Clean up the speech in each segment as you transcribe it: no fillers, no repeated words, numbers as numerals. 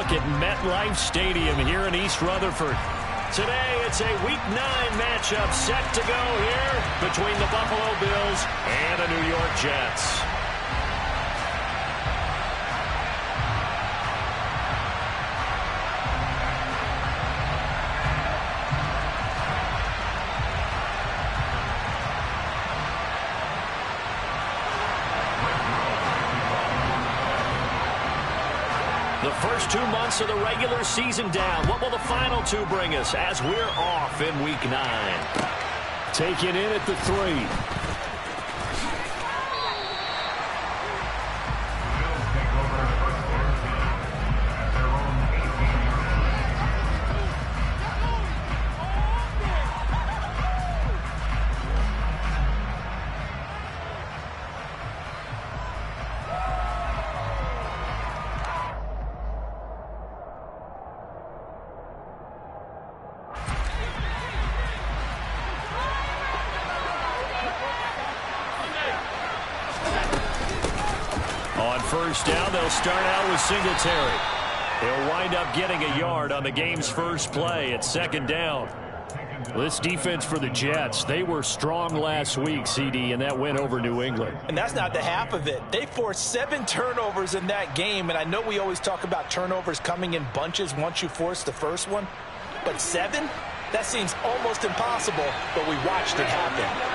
look at MetLife Stadium here in East Rutherford. Today, it's a Week 9 matchup set to go here between the Buffalo Bills and the New York Jets. The first 2 months of the regular season down. What will the final 2 bring us as we're off in Week 9? Taken in at the 3. On first down, they'll start out with Singletary. He'll wind up getting a yard on the game's first play at second down. This defense for the Jets, they were strong last week, CD, and that win over New England. And that's not the half of it. They forced 7 turnovers in that game, and I know we always talk about turnovers coming in bunches once you force the first one, but 7? That seems almost impossible, but we watched it happen.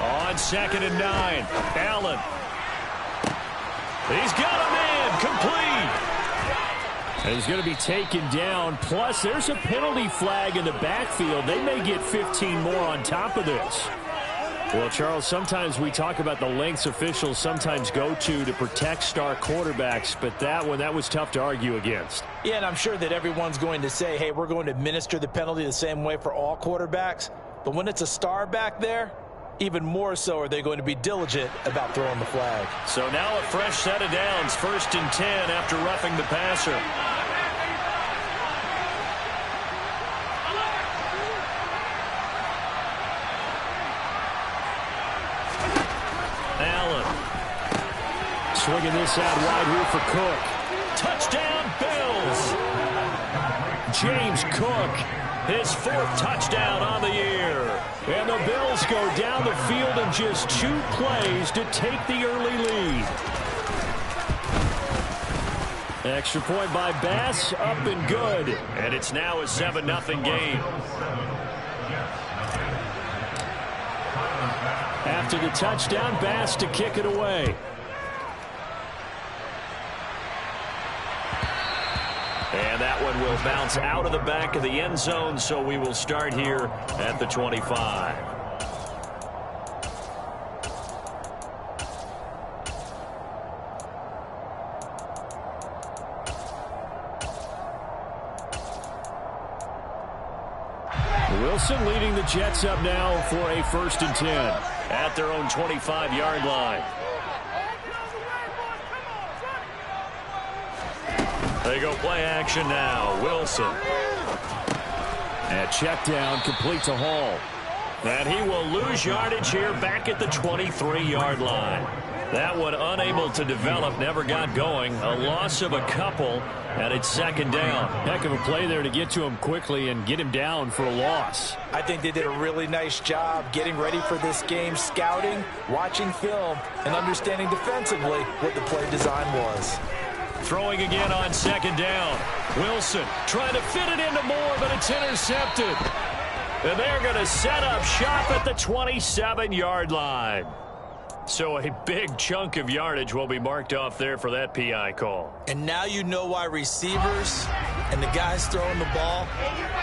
On 2nd and 9, Allen. He's got a man complete. And he's going to be taken down. Plus, there's a penalty flag in the backfield. They may get 15 more on top of this. Well, Charles, sometimes we talk about the lengths officials sometimes go to protect star quarterbacks, but that one, that was tough to argue against. Yeah, and I'm sure that everyone's going to say, hey, we're going to administer the penalty the same way for all quarterbacks. But when it's a star back there, even more so are they going to be diligent about throwing the flag. So now a fresh set of downs, 1st and 10 after roughing the passer. Allen. Swinging this out wide here for Cook. Touchdown, Bills! James Cook, his 4th touchdown on the year. And the Bills go down the field in just 2 plays to take the early lead. Extra point by Bass, up and good. And it's now a 7-0 game. After the touchdown, Bass to kick it away. And that one will bounce out of the back of the end zone, so we will start here at the 25. Wilson leading the Jets up now for a 1st and 10 at their own 25-yard line. They go play action now. Wilson. And check down, complete to Hall. And he will lose yardage here back at the 23-yard line. That one unable to develop, never got going. A loss of a couple, and it's 2nd down. Heck of a play there to get to him quickly and get him down for a loss. I think they did a really nice job getting ready for this game, scouting, watching film, and understanding defensively what the play design was. Throwing again on 2nd down. Wilson trying to fit it into Moore, but it's intercepted. And they're going to set up shop at the 27-yard line. So a big chunk of yardage will be marked off there for that PI call. And now you know why receivers and the guys throwing the ball,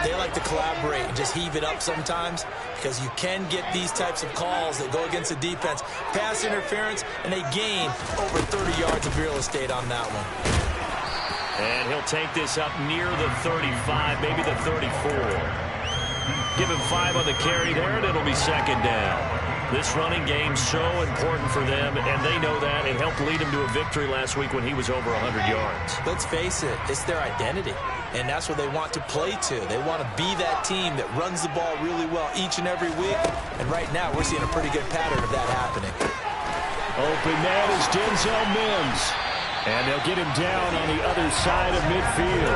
they like to collaborate and just heave it up sometimes, because you can get these types of calls that go against the defense. Pass interference, and they gain over 30 yards of real estate on that one. And he'll take this up near the 35, maybe the 34. Give him 5 on the carry there, and it'll be 2nd down. This running game so important for them, and they know that. It helped lead them to a victory last week when he was over 100 yards. Let's face it, it's their identity, and that's what they want to play to. They want to be that team that runs the ball really well each and every week, and right now we're seeing a pretty good pattern of that happening. Open man is Denzel Mims. And they'll get him down on the other side of midfield.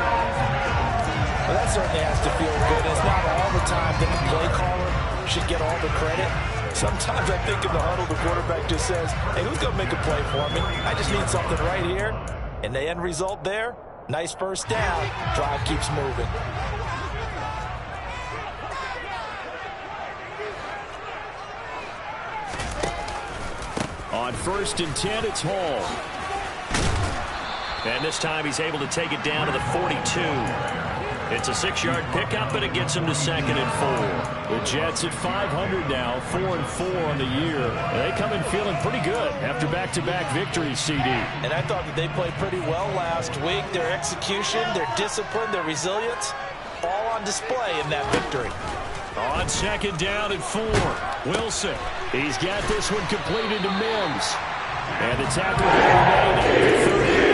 Well, that certainly has to feel good. It's not all the time that the play caller should get all the credit. Sometimes I think in the huddle, the quarterback just says, hey, who's going to make a play for me? I just need something right here. And the end result there, nice first down. Drive keeps moving. On 1st and 10, it's Hall. And this time he's able to take it down to the 42. It's a 6-yard pickup, and it gets him to 2nd and 4. The Jets at 500 now, 4-4 on the year. They come in feeling pretty good after back-to-back victories, CD. And I thought that they played pretty well last week. Their execution, their discipline, their resilience, all on display in that victory. On 2nd down and 4, Wilson. He's got this one completed to Mims. And the tackle made at the 38.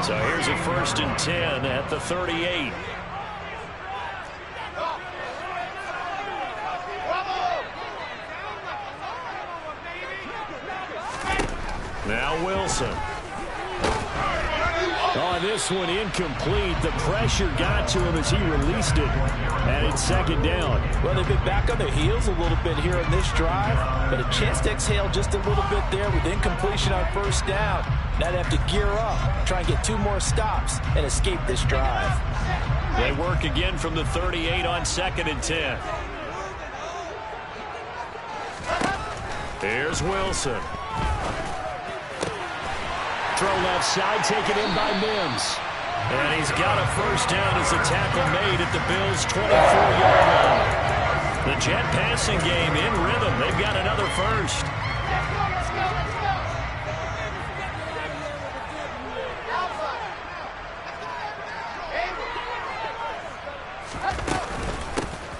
So here's a 1st and 10 at the 38. Now Wilson. On this one, incomplete. The pressure got to him as he released it. And it's 2nd down. Well, they've been back on their heels a little bit here in this drive, but a chance to exhale just a little bit there with incompletion on 1st down. Now they have to gear up, try and get 2 more stops, and escape this drive. They work again from the 38 on 2nd and 10. Here's Wilson. Throw left side, taken in by Mims. And he's got a 1st down as a tackle made at the Bills' 24-yard line. The Jet passing game in rhythm. They've got another 1st.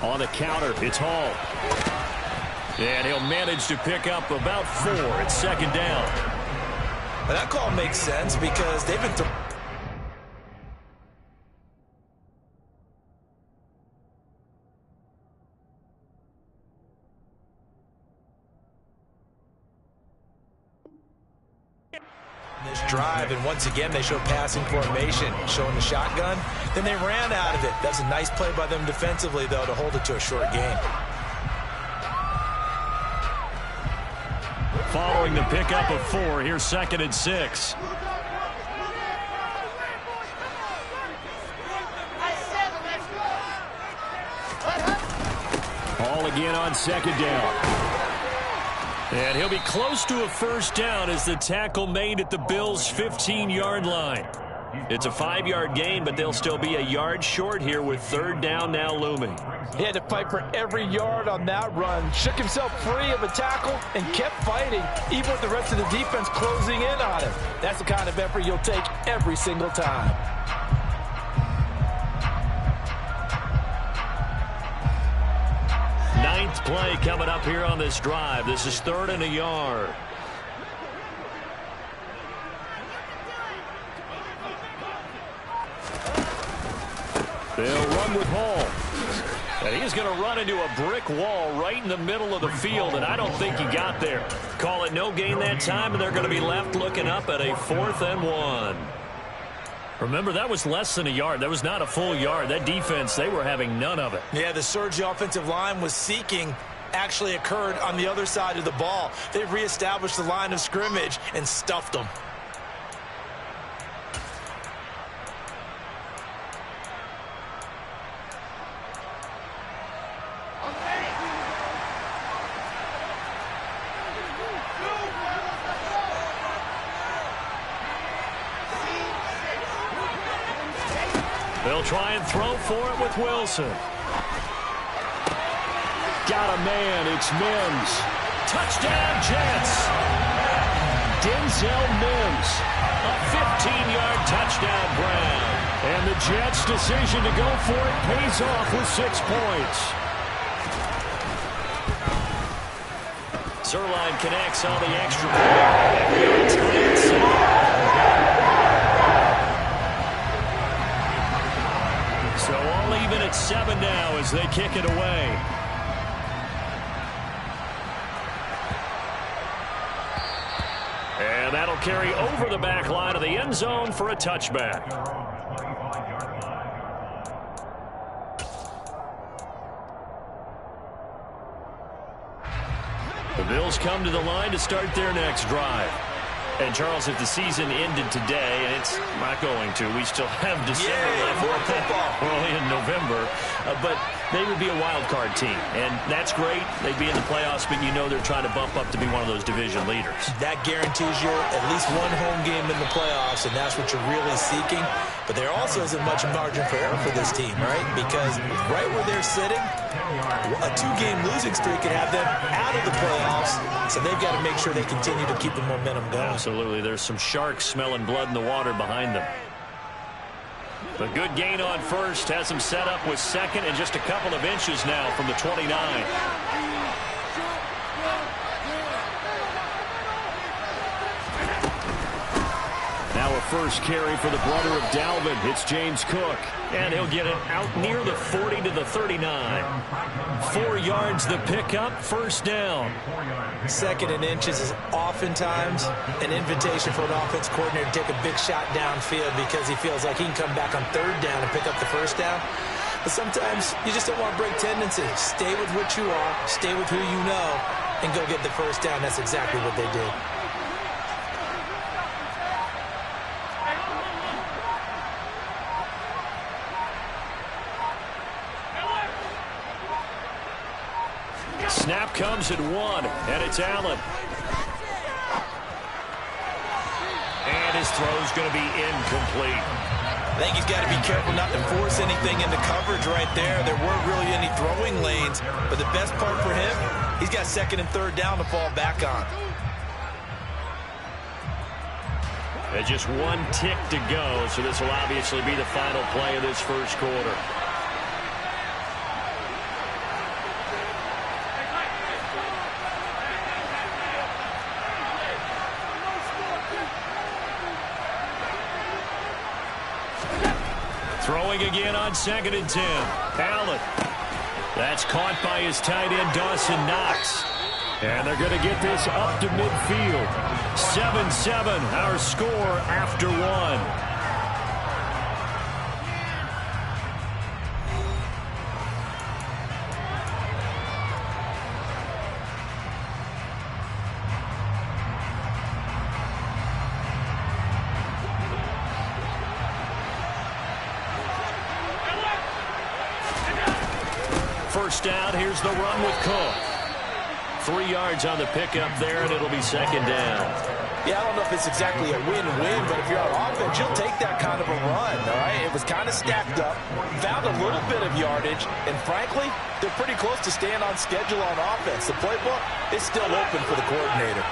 On the counter, it's Hall. And he'll manage to pick up about 4 at 2nd down. But that call makes sense because they've been this drive, and once again they show passing formation, showing the shotgun. Then they ran out of it. That's a nice play by them defensively, though, to hold it to a short gain. Following the pickup of 4, here's 2nd and 6. Hall again on 2nd down. And he'll be close to a 1st down as the tackle made at the Bills' 15-yard line. It's a 5-yard gain, but they'll still be a yard short here with 3rd down now looming. He had to fight for every yard on that run. Shook himself free of a tackle and kept fighting, even with the rest of the defense closing in on him. That's the kind of effort you'll take every single time. Ninth play coming up here on this drive. This is 3rd and a yard. They'll run with Hall. And he's going to run into a brick wall right in the middle of the field, and I don't think he got there. Call it no gain that time, and they're going to be left looking up at a 4th and 1. Remember, that was less than a yard. That was not a full yard. That defense, they were having none of it. Yeah, the surge the offensive line was seeking actually occurred on the other side of the ball. They've reestablished the line of scrimmage and stuffed them. They'll try and throw for it with Wilson. Got a man. It's Mims. Touchdown, Jets. Denzel Mims. A 15-yard touchdown Brown. And the Jets' decision to go for it pays off with 6 points. Zuerlein connects on the extra point. So even at 7 now as they kick it away. And that'll carry over the back line of the end zone for a touchback. The Bills come to the line to start their next drive. And, Charles, if the season ended today, and it's not going to, we still have December left. We're only in November. But they would be a wild card team. And that's great. They'd be in the playoffs, but you know they're trying to bump up to be one of those division leaders. That guarantees you at least one home game in the playoffs, and that's what you're really seeking. But there also isn't much margin for error for this team, right? Because right where they're sitting, a 2-game losing streak could have them out of the playoffs. So they've got to make sure they continue to keep the momentum going. Absolutely. There's some sharks smelling blood in the water behind them. A good gain on first has them set up with second and just a couple of inches now from the 29. Now a first carry for the brother of Dalvin. It's James Cook. And he'll get it out near the 40 to the 39. 4 yards the pickup, first down. Second and inches is oftentimes an invitation for an offense coordinator to take a big shot downfield because he feels like he can come back on 3rd down and pick up the first down. But sometimes you just don't want to break tendencies. Stay with what you are, stay with who you know, and go get the first down. That's exactly what they did. Snap comes at 1, and it's Allen. And his throw's going to be incomplete. I think he's got to be careful not to force anything into coverage right there. There weren't really any throwing lanes, but the best part for him, he's got 2nd and 3rd down to fall back on. There's just 1 tick to go, so this will obviously be the final play of this first quarter. Throwing again on 2nd and 10. Allen. That's caught by his tight end, Dawson Knox. And they're going to get this up to midfield. 7-7, our score after 1. First down, here's the run with Cook. 3 yards on the pickup there, and it'll be 2nd down. Yeah, I don't know if it's exactly a win-win, but if you're on offense, you'll take that kind of a run, all right? It was kind of stacked up, found a little bit of yardage, and frankly, they're pretty close to staying on schedule on offense. The playbook is still open for the coordinator.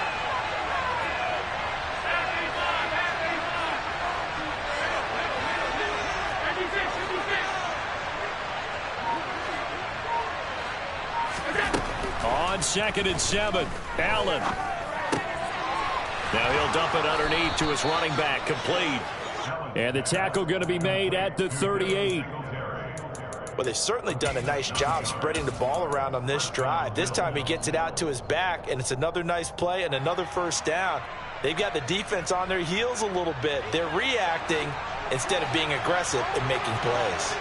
On 2nd and 7, Allen. Now he'll dump it underneath to his running back, complete. And the tackle going to be made at the 38. Well, they've certainly done a nice job spreading the ball around on this drive. This time he gets it out to his back, and it's another nice play and another first down. They've got the defense on their heels a little bit. They're reacting instead of being aggressive and making plays.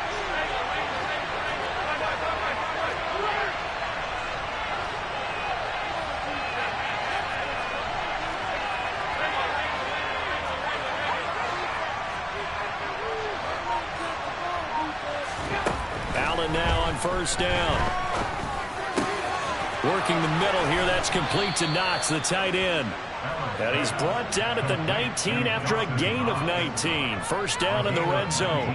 Now on first down. Working the middle here. That's complete to Knox, the tight end. And he's brought down at the 19 after a gain of 19. First down in the red zone.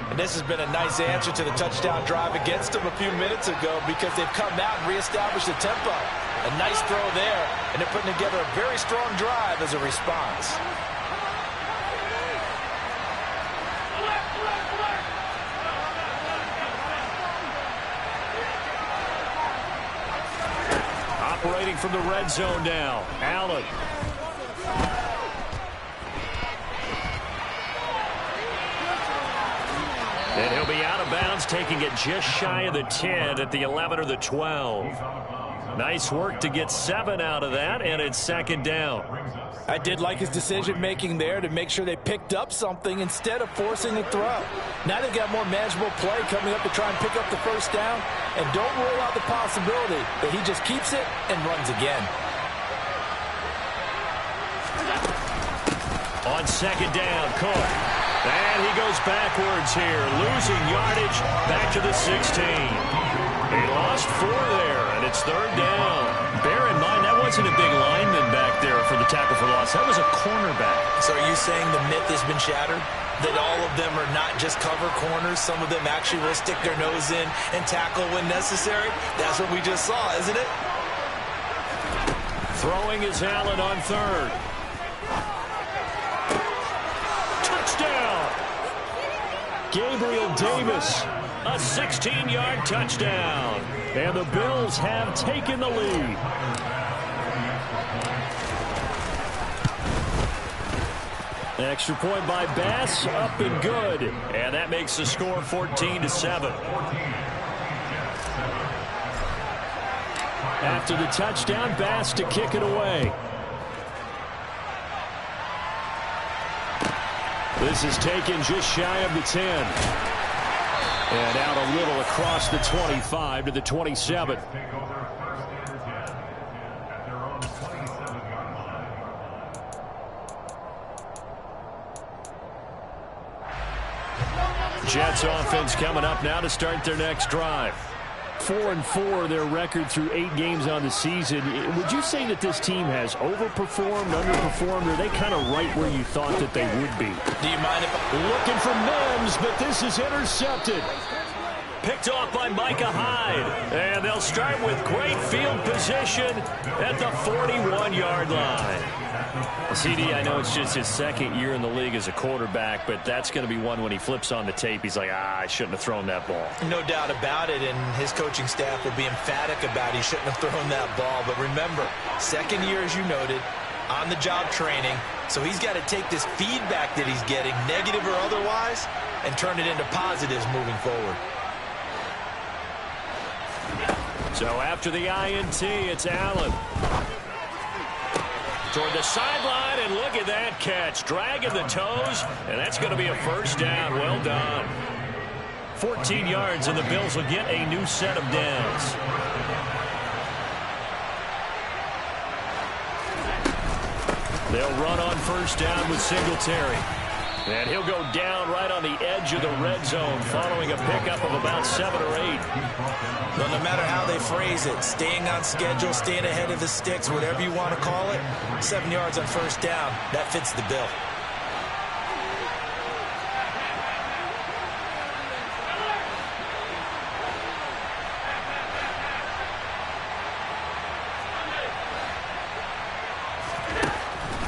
And this has been a nice answer to the touchdown drive against them a few minutes ago because they've come out and reestablished the tempo. A nice throw there, and they're putting together a very strong drive as a response. Operating from the red zone now. Allen. And he'll be out of bounds, taking it just shy of the 10 at the 11 or the 12. Nice work to get 7 out of that, and it's second down. I did like his decision-making there to make sure they picked up something instead of forcing a throw. Now they've got more manageable play coming up to try and pick up the first down, and don't rule out the possibility that he just keeps it and runs again. On second down, Cook. And he goes backwards here, losing yardage back to the 16. He lost 4 there, and it's third down. Bear in mind, that wasn't a big lineman back there for the tackle for loss. That was a cornerback. So are you saying the myth has been shattered? That all of them are not just cover corners? Some of them actually will stick their nose in and tackle when necessary? That's what we just saw, isn't it? Throwing is Allen on third. Touchdown! Gabriel Davis, a 16-yard touchdown. And the Bills have taken the lead. Extra point by Bass, up and good. And that makes the score 14-7. After the touchdown, Bass to kick it away. This is taken just shy of the 10. And out a little across the 25 to the 27. Jets offense coming up now to start their next drive. 4-4 their record through 8 games on the season. Would you say that this team has overperformed, underperformed, or are they kind of right where you thought that they would be? Do you mind if looking for Mims, but this is intercepted. Picked off by Micah Hyde. And they'll start with great field position at the 41-yard line. CD, I know it's just his second year in the league as a quarterback, but that's going to be one when he flips on the tape. He's like, I shouldn't have thrown that ball. No doubt about it, and his coaching staff will be emphatic about he shouldn't have thrown that ball. But remember, second year, as you noted, on-the-job training, so he's got to take this feedback that he's getting, negative or otherwise, and turn it into positives moving forward. So after the INT, it's Allen. Toward the sideline, and look at that catch. Dragging the toes, and that's going to be a first down. Well done. 14 yards, and the Bills will get a new set of downs. They'll run on first down with Singletary. And he'll go down right on the edge of the red zone following a pickup of about 7 or 8. Well, no matter how they phrase it, staying on schedule, staying ahead of the sticks, whatever you want to call it, 7 yards on first down, that fits the bill.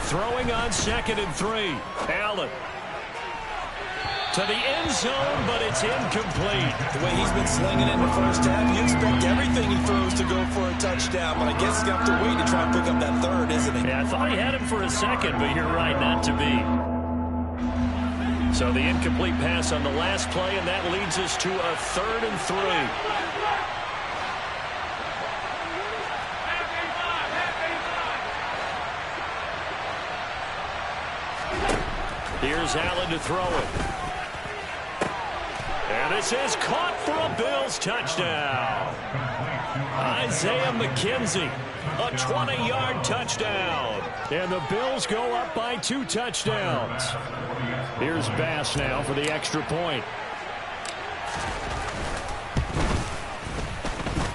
Throwing on 2nd and 3. Allen. To the end zone, but it's incomplete. The way he's been slinging in the first half, you expect everything he throws to go for a touchdown, but I guess he's got to wait to try and pick up that third, isn't he? Yeah, I thought he had him for a second, but you're right, not to be. So the incomplete pass on the last play, and that leads us to a 3rd and 3. Here's Allen to throw it. And this is caught for a Bills touchdown. Isaiah McKenzie, a 20-yard touchdown. And the Bills go up by 2 touchdowns. Here's Bass now for the extra point.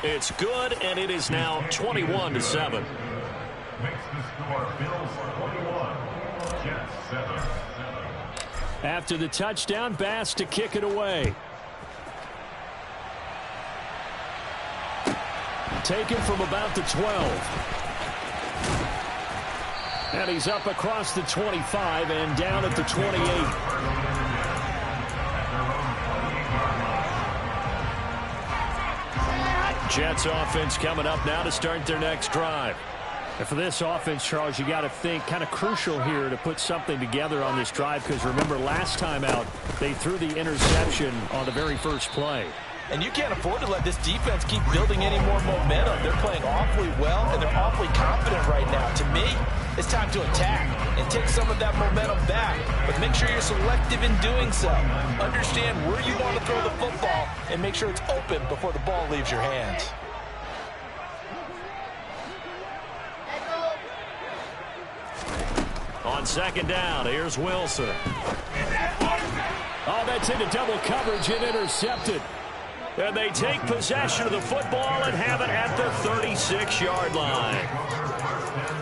It's good, and it is now 21-7. After the touchdown, Bass to kick it away. Taken from about the 12. And he's up across the 25 and down at the 28. Jets offense coming up now to start their next drive. And for this offense, Charles, you got to think kind of crucial here to put something together on this drive, because remember last time out they threw the interception on the very first play. And you can't afford to let this defense keep building any more momentum. They're playing awfully well, and they're awfully confident right now. To me, it's time to attack and take some of that momentum back. But make sure you're selective in doing so. Understand where you want to throw the football and make sure it's open before the ball leaves your hands. On second down, here's Wilson. Oh, that's into double coverage and intercepted. And they take possession of the football and have it at the 36-yard line.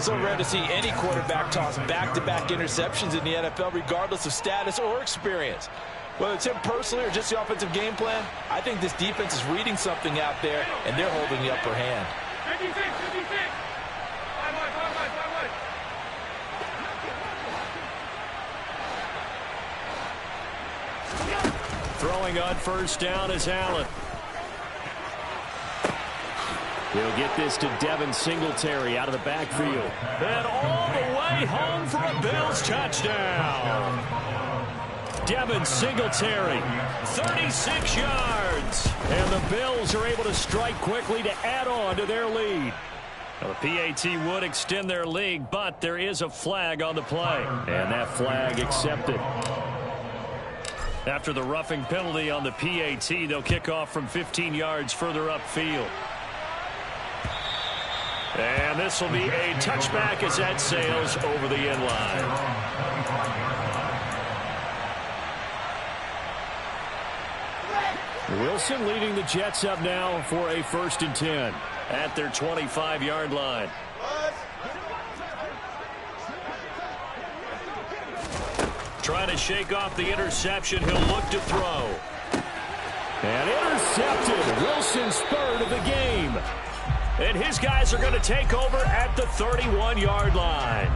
So rare to see any quarterback toss back-to-back interceptions in the NFL, regardless of status or experience. Whether it's him personally or just the offensive game plan, I think this defense is reading something out there, and they're holding the upper hand. 56. Throwing on first down is Allen. He'll get this to Devin Singletary out of the backfield. And all the way home for a Bills touchdown. Devin Singletary, 36 yards. And the Bills are able to strike quickly to add on to their lead. Now, the PAT would extend their lead, but there is a flag on the play. And that flag accepted. After the roughing penalty on the PAT, they'll kick off from 15 yards further upfield. And this will be a touchback as that sails over the end line. Wilson leading the Jets up now for a 1st and 10 at their 25-yard line. Trying to shake off the interception. He'll look to throw. And intercepted. Wilson's third of the game. And his guys are going to take over at the 31-yard line.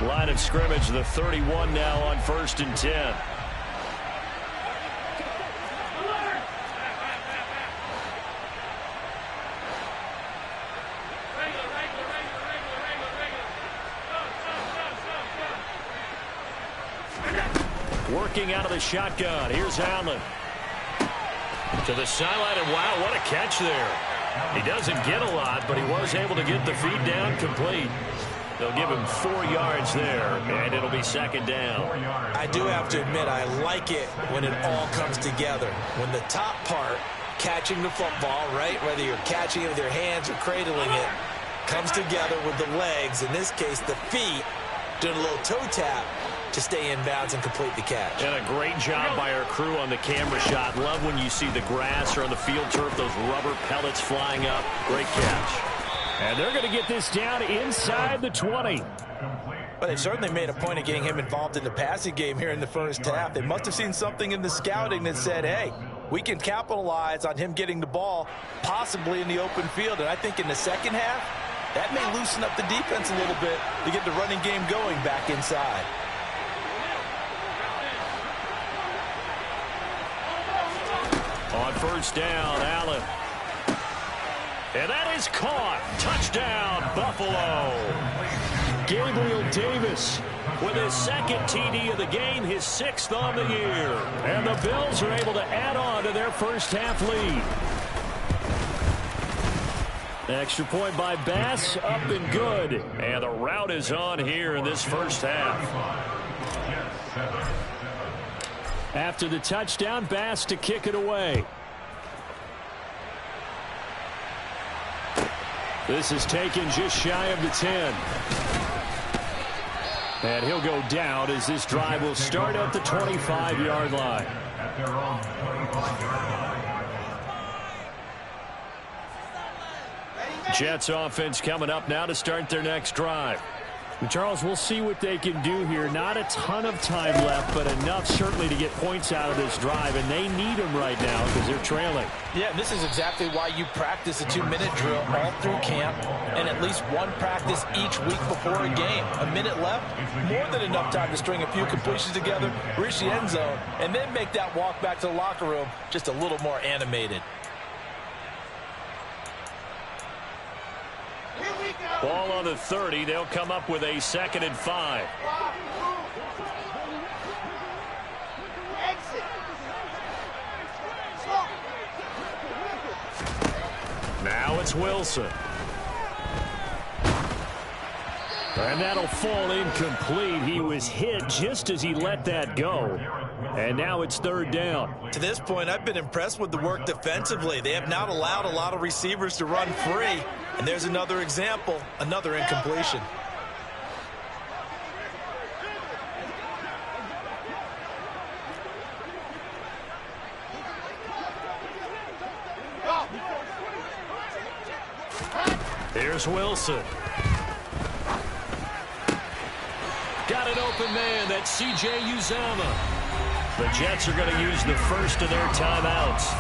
Line of scrimmage, the 31 now on 1st and 10. Working out of the shotgun. Here's Allen. To the sideline, and wow, what a catch there. He doesn't get a lot, but he was able to get the feed down complete. They'll give him 4 yards there, and it'll be 2nd down. I do have to admit, I like it when it all comes together. When the top part, catching the football, right, whether you're catching it with your hands or cradling it, comes together with the legs, in this case the feet, doing a little toe tap to stay in bounds and complete the catch. And a great job by our crew on the camera shot. Love when you see the grass or on the field turf, those rubber pellets flying up. Great catch. And they're going to get this down inside the 20. But they certainly made a point of getting him involved in the passing game here in the first half. They must have seen something in the scouting that said, hey, we can capitalize on him getting the ball possibly in the open field. And I think in the second half, that may loosen up the defense a little bit to get the running game going back inside. On first down, Allen. And that is caught. Touchdown, Buffalo. Gabriel Davis with his 2nd TD of the game, his 6th on the year. And the Bills are able to add on to their first half lead. Extra point by Bass, up and good. And the route is on here in this first half. After the touchdown, Bass to kick it away. This is taken just shy of the 10. And he'll go down as this drive will start at the 25-yard line. Jets offense coming up now to start their next drive. Charles, we'll see what they can do here. Not a ton of time left, but enough certainly to get points out of this drive, and they need them right now because they're trailing. Yeah, this is exactly why you practice a 2-minute drill all through camp and at least one practice each week before a game. A minute left, more than enough time to string a few completions together, reach the end zone, and then make that walk back to the locker room just a little more animated. Ball on the 30. They'll come up with a 2nd and 5. Now it's Wilson. And that'll fall incomplete. He was hit just as he let that go. And now it's 3rd down. To this point, I've been impressed with the work defensively. They have not allowed a lot of receivers to run free. And there's another example, another incompletion. Here's Wilson. Got an open man. That's C.J. Uzomah. The Jets are going to use the first of their timeouts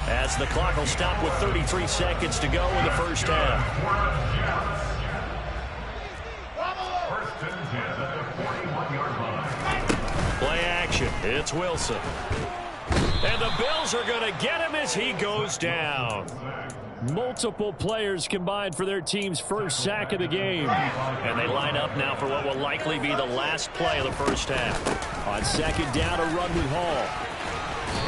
as the clock will stop with 33 seconds to go in the first half. Play action. It's Wilson. And the Bills are going to get him as he goes down. Multiple players combined for their team's first sack of the game. And they line up now for what will likely be the last play of the first half. On 2nd down, a run with Hall.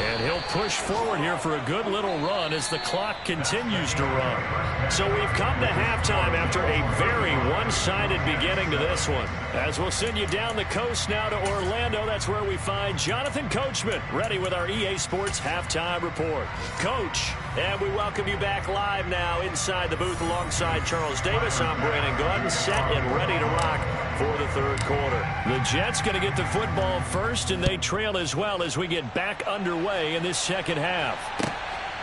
And he'll push forward here for a good little run as the clock continues to run. So we've come to halftime after a very one-sided beginning to this one. As we'll send you down the coast now to Orlando, that's where we find Jonathan Coachman ready with our EA Sports Halftime Report. Coach, and we welcome you back live now inside the booth alongside Charles Davis. I'm Brandon Gordon, set and ready to rock for the 3rd quarter. The Jets going to get the football first, and they trail as well as we get back underway in this 2nd half.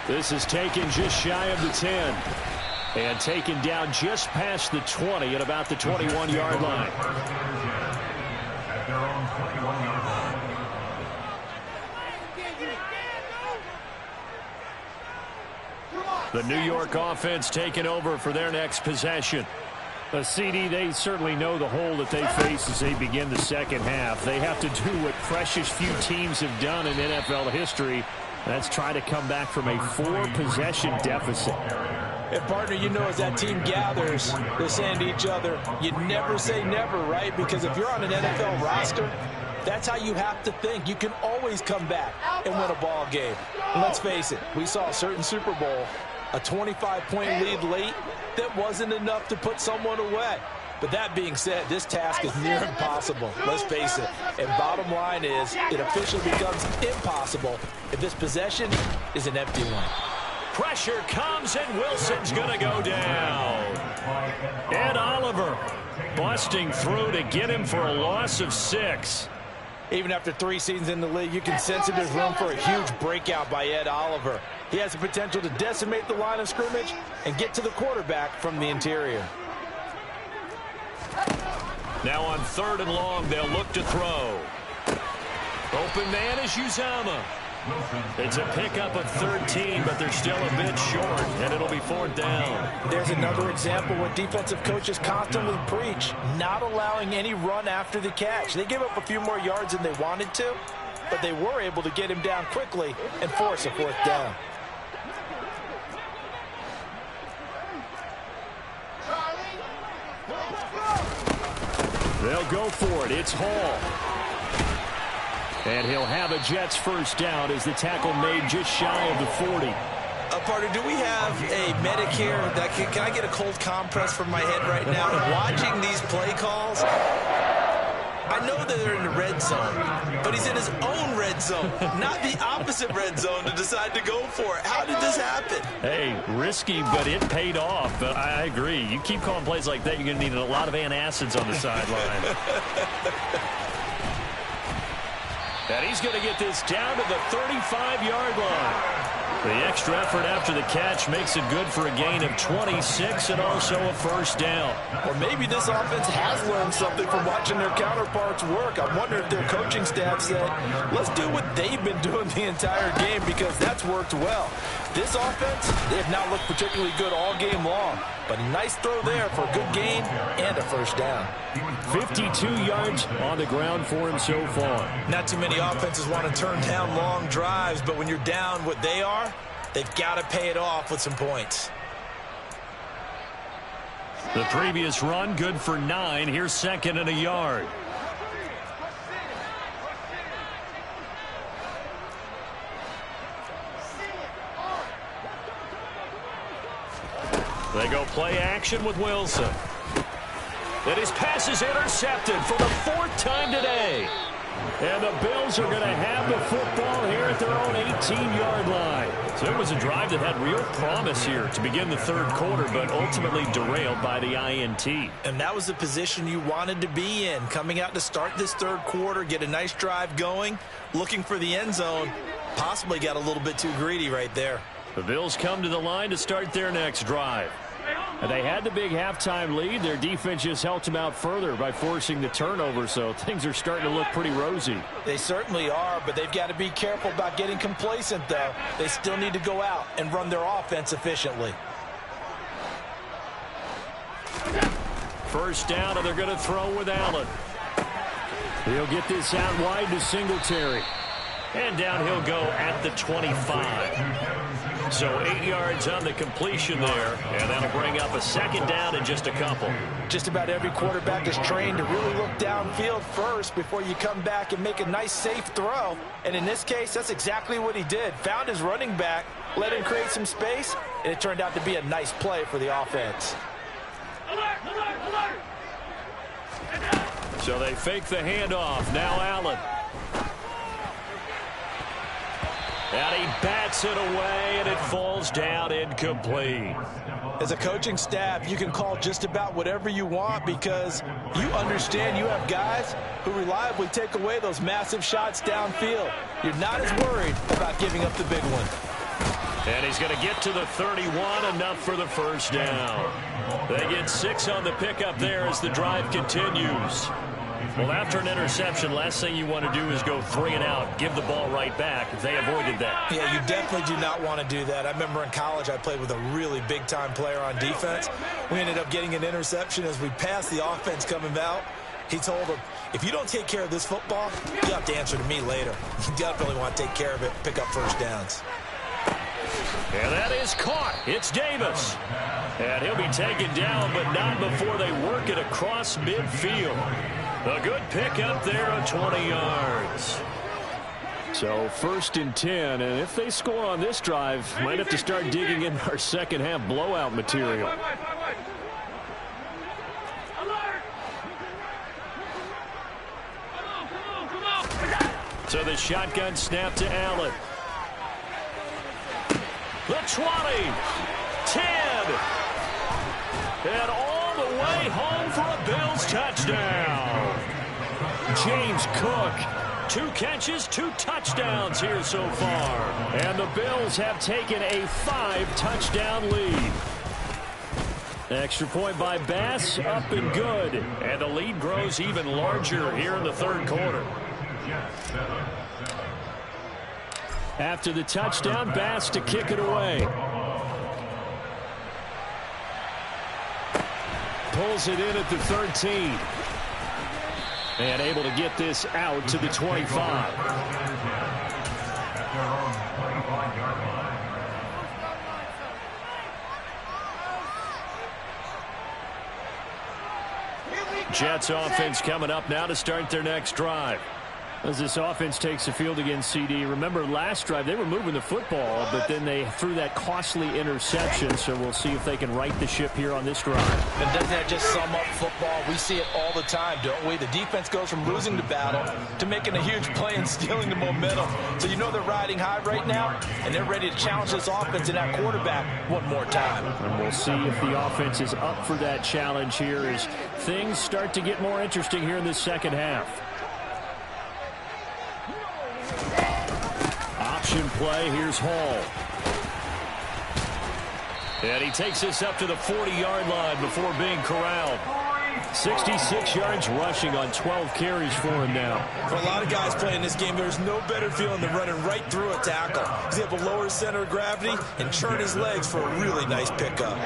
This is taken just shy of the 10 and taken down just past the 20 at about the 21-yard line. The New York offense taking over for their next possession. The CD, they certainly know the hole that they face as they begin the 2nd half. They have to do what precious few teams have done in NFL history. That's try to come back from a 4-possession deficit. And, partner, you know, as that team gathers, they're saying to each other, you never say never, right? Because if you're on an NFL roster, that's how you have to think. You can always come back and win a ball game. And let's face it, we saw a certain Super Bowl, a 25-point lead late that wasn't enough to put someone away. But that being said, this task is near impossible. Let's face it. And bottom line is, it officially becomes impossible if this possession is an empty one. Pressure comes, and Wilson's going to go down. Ed Oliver busting through to get him for a loss of 6. Even after 3 seasons in the league, you can sense that there's room for a huge breakout by Ed Oliver. He has the potential to decimate the line of scrimmage and get to the quarterback from the interior. Now on 3rd and long, they'll look to throw. Open man is Uzomah. It's a pickup of 13, but they're still a bit short, and it'll be 4th down. There's another example what defensive coaches constantly preach, not allowing any run after the catch. They gave up a few more yards than they wanted to, but they were able to get him down quickly and force a 4th down. They'll go for it. It's Hall. And he'll have a Jets first down as the tackle made just shy of the 40. Partner, do we have a medic here? Can I get a cold compress from my head right now? And watching these play calls, I know that they're in the red zone, but he's in his own red zone, not the opposite red zone to decide to go for it. How did this happen? Hey, risky, but it paid off. But I agree. You keep calling plays like that, you're going to need a lot of antacids on the sideline. And he's going to get this down to the 35-yard line. The extra effort after the catch makes it good for a gain of 26 and also a first down. Or maybe this offense has learned something from watching their counterparts work. I wonder if their coaching staff said, let's do what they've been doing the entire game, because that's worked well. This offense, they have not looked particularly good all game long. But a nice throw there for a good gain and a first down. 52 yards on the ground for him so far. Not too many offenses want to turn down long drives, but when you're down what they are, they've got to pay it off with some points. The previous run, good for 9. Here's second and a yard. They go play action with Wilson. And his pass is intercepted for the 4th time today. And the Bills are going to have the football here at their own 18-yard line. So it was a drive that had real promise here to begin the 3rd quarter, but ultimately derailed by the INT. And that was the position you wanted to be in, coming out to start this 3rd quarter, get a nice drive going, looking for the end zone. Possibly got a little bit too greedy right there. The Bills come to the line to start their next drive. And they had the big halftime lead. Their defense just helped them out further by forcing the turnover, so things are starting to look pretty rosy. They certainly are, but they've got to be careful about getting complacent, though. They still need to go out and run their offense efficiently. First down, and they're going to throw with Allen. He'll get this out wide to Singletary. And down he'll go at the 25. So 8 yards on the completion there, and that'll bring up a second down in just a couple. Just about every quarterback is trained to really look downfield first before you come back and make a nice, safe throw. And in this case, that's exactly what he did. Found his running back, let him create some space, and it turned out to be a nice play for the offense. So they fake the handoff. Now Allen. And he bats it away, and it falls down incomplete. As a coaching staff, you can call just about whatever you want because you understand you have guys who reliably take away those massive shots downfield. You're not as worried about giving up the big one. And he's going to get to the 31, enough for the first down. They get 6 on the pickup there as the drive continues. Well, after an interception, last thing you want to do is go 3 and out, give the ball right back. They avoided that. Yeah, you definitely do not want to do that. I remember in college I played with a really big-time player on defense. We ended up getting an interception as we passed the offense coming out. He told him, if you don't take care of this football, you have to answer to me later. You definitely want to take care of it, pick up first downs. And that is caught. It's Davis. And he'll be taken down, but not before they work it across midfield. A good pick up there on 20 yards. So 1st and 10, and if they score on this drive, might have to start digging in our second half blowout material. So the shotgun snap to Allen. The 20, 10, and all the way home for a Bills touchdown. James Cook, 2 catches, 2 touchdowns here so far. And the Bills have taken a 5-touchdown lead. Extra point by Bass, up and good. And the lead grows even larger here in the 3rd quarter. After the touchdown, Bass to kick it away. Pulls it in at the 13. And able to get this out to the 25. Jets offense coming up now to start their next drive. As this offense takes the field against CD. Remember last drive they were moving the football, but then they threw that costly interception, so we'll see if they can right the ship here on this drive. And doesn't that just sum up football? We see it all the time, don't we? The defense goes from losing the battle to making a huge play and stealing the momentum. So you know they're riding high right now, and they're ready to challenge this offense and that quarterback one more time. And we'll see if the offense is up for that challenge here as things start to get more interesting here in the second half. Option play, here's Hall. And he takes this up to the 40-yard line before being corralled. 66 yards rushing on 12 carries for him now. For a lot of guys playing this game, there's no better feeling than running right through a tackle. He's able to lower his center of gravity and turn his legs for a really nice pickup.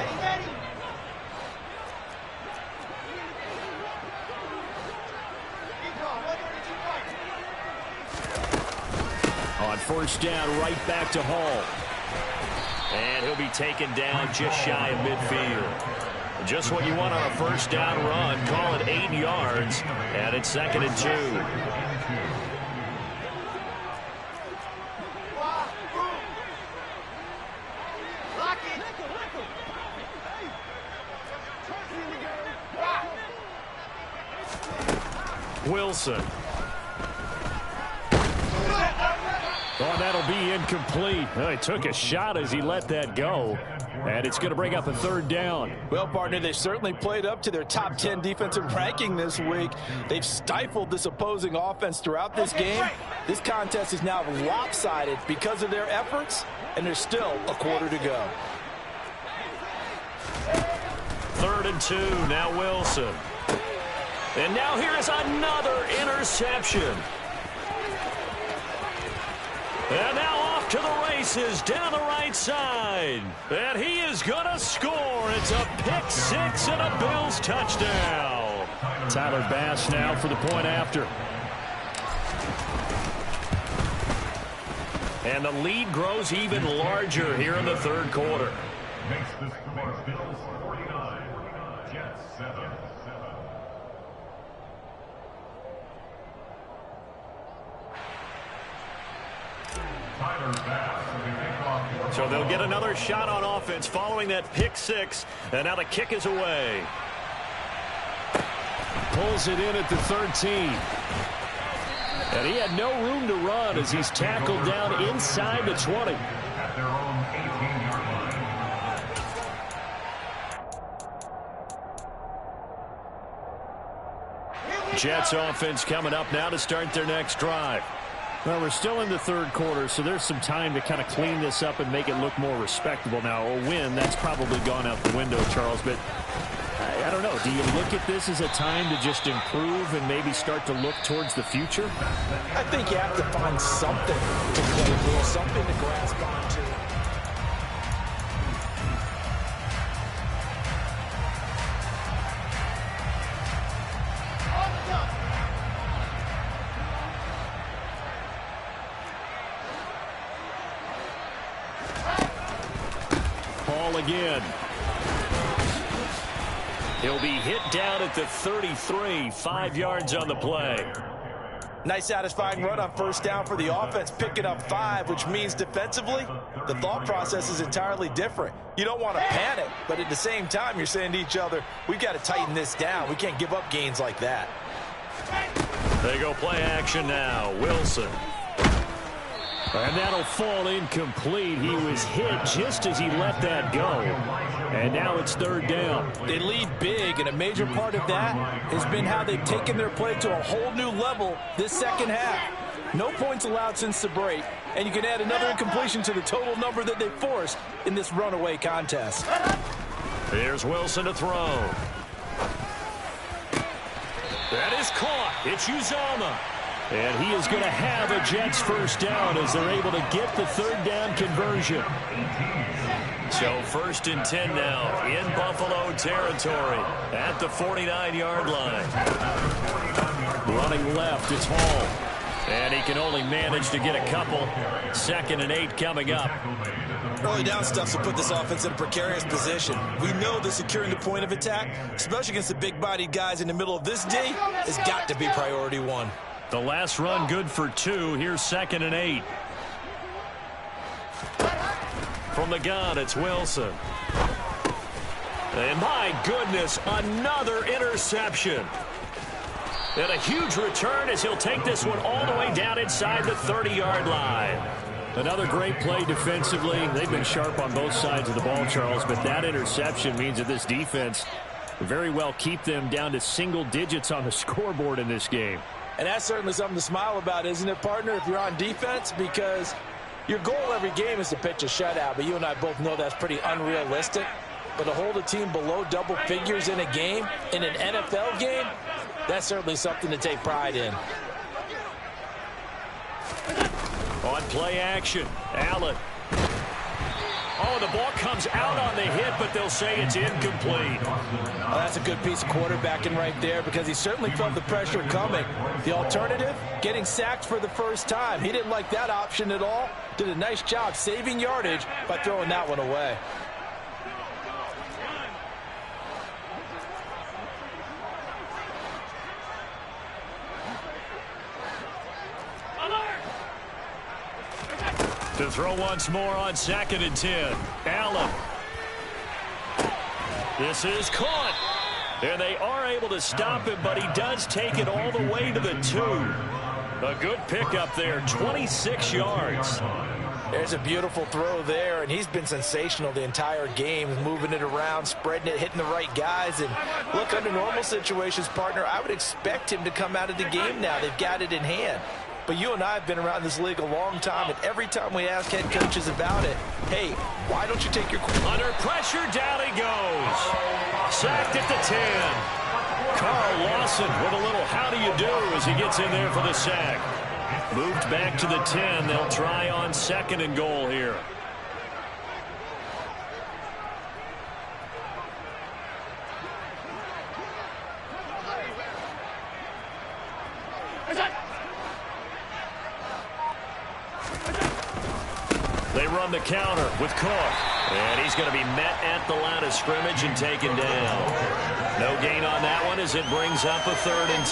On first down, right back to Hall. And he'll be taken down just shy of midfield. Just what you want on a first down run. Call it 8 yards. And it's 2nd and 2. Wilson. Oh, that'll be incomplete. Well, he took a shot as he let that go. And it's going to bring up a 3rd down. Well, partner, they certainly played up to their top 10 defensive ranking this week. They've stifled this opposing offense throughout this game. This contest is now lopsided because of their efforts, and there's still a quarter to go. 3rd and 2, now Wilson. And now here is another interception. And now off to the races down the right side. And he is going to score. It's a pick 6 and a Bills touchdown. Tyler Bass now for the point after. And the lead grows even larger here in the 3rd quarter. Makes the score Bills 49, Jets 7. So they'll get another shot on offense following that pick 6. And now the kick is away. Pulls it in at the 13. And he had no room to run as he's tackled down inside the 20. At their own 18-yard line. Jets offense coming up now to start their next drive. Well, we're still in the 3rd quarter, so there's some time to kind of clean this up and make it look more respectable. Now, a win, that's probably gone out the window, Charles, but I don't know. Do you look at this as a time to just improve and maybe start to look towards the future? I think you have to find something to play for, something to grasp onto. Again. He'll be hit down at the 33, 5 yards on the play. Nice satisfying run on first down for the offense, picking up 5, which means defensively, the thought process is entirely different. You don't want to panic, but at the same time, you're saying to each other, we've got to tighten this down. We can't give up gains like that. They go play action now. Wilson. And that'll fall incomplete. He was hit just as he let that go. And now it's 3rd down. They lead big, and a major part of that has been how they've taken their play to a whole new level this 2nd half. No points allowed since the break, and you can add another incompletion to the total number that they forced in this runaway contest. Here's Wilson to throw. That is caught. It's Uzomah. And he is going to have a Jets first down as they're able to get the 3rd down conversion. So 1st and 10 now in Buffalo territory at the 49-yard line. Running left, it's Hall. And he can only manage to get a couple. 2nd and 8 coming up. Early down stuff to put this offense in a precarious position. We know that securing the point of attack, especially against the big-bodied guys in the middle of this D, has got to be priority 1. The last run good for 2. Here's 2nd and 8. From the gun, it's Wilson. And my goodness, another interception. And a huge return as he'll take this one all the way down inside the 30-yard line. Another great play defensively. They've been sharp on both sides of the ball, Charles, but that interception means that this defense very well keep them down to single digits on the scoreboard in this game. And that's certainly something to smile about, isn't it, partner, if you're on defense? Because Your goal every game is to pitch a shutout, but you and I both know that's pretty unrealistic. But to hold a team below double figures in a game, in an NFL game, that's certainly something to take pride in. On play action, Allen. Oh, the ball comes out on the hit, but they'll say it's incomplete. Well, that's a good piece of quarterbacking right there because he certainly felt the pressure coming. The alternative, getting sacked for the first time. He didn't like that option at all. Did a nice job saving yardage by throwing that one away. To throw once more on 2nd and 10. Allen. This is caught. And they are able to stop him, but he does take it all the way to the 2. A good pickup there, 26 yards. There's a beautiful throw there, and he's been sensational the entire game, moving it around, spreading it, hitting the right guys. And look, under normal situations, partner, I would expect him to come out of the game now. They've got it in hand. But you and I have been around this league a long time, and every time we ask head coaches about it, hey, why don't you take your... Under pressure, down he goes. Sacked at the 10. Carl Lawson with a little how do you do as he gets in there for the sack. Moved back to the 10. They'll try on 2nd and goal here. They run the counter with Cook. And he's going to be met at the line of scrimmage and taken down. No gain on that one as it brings up a 3rd and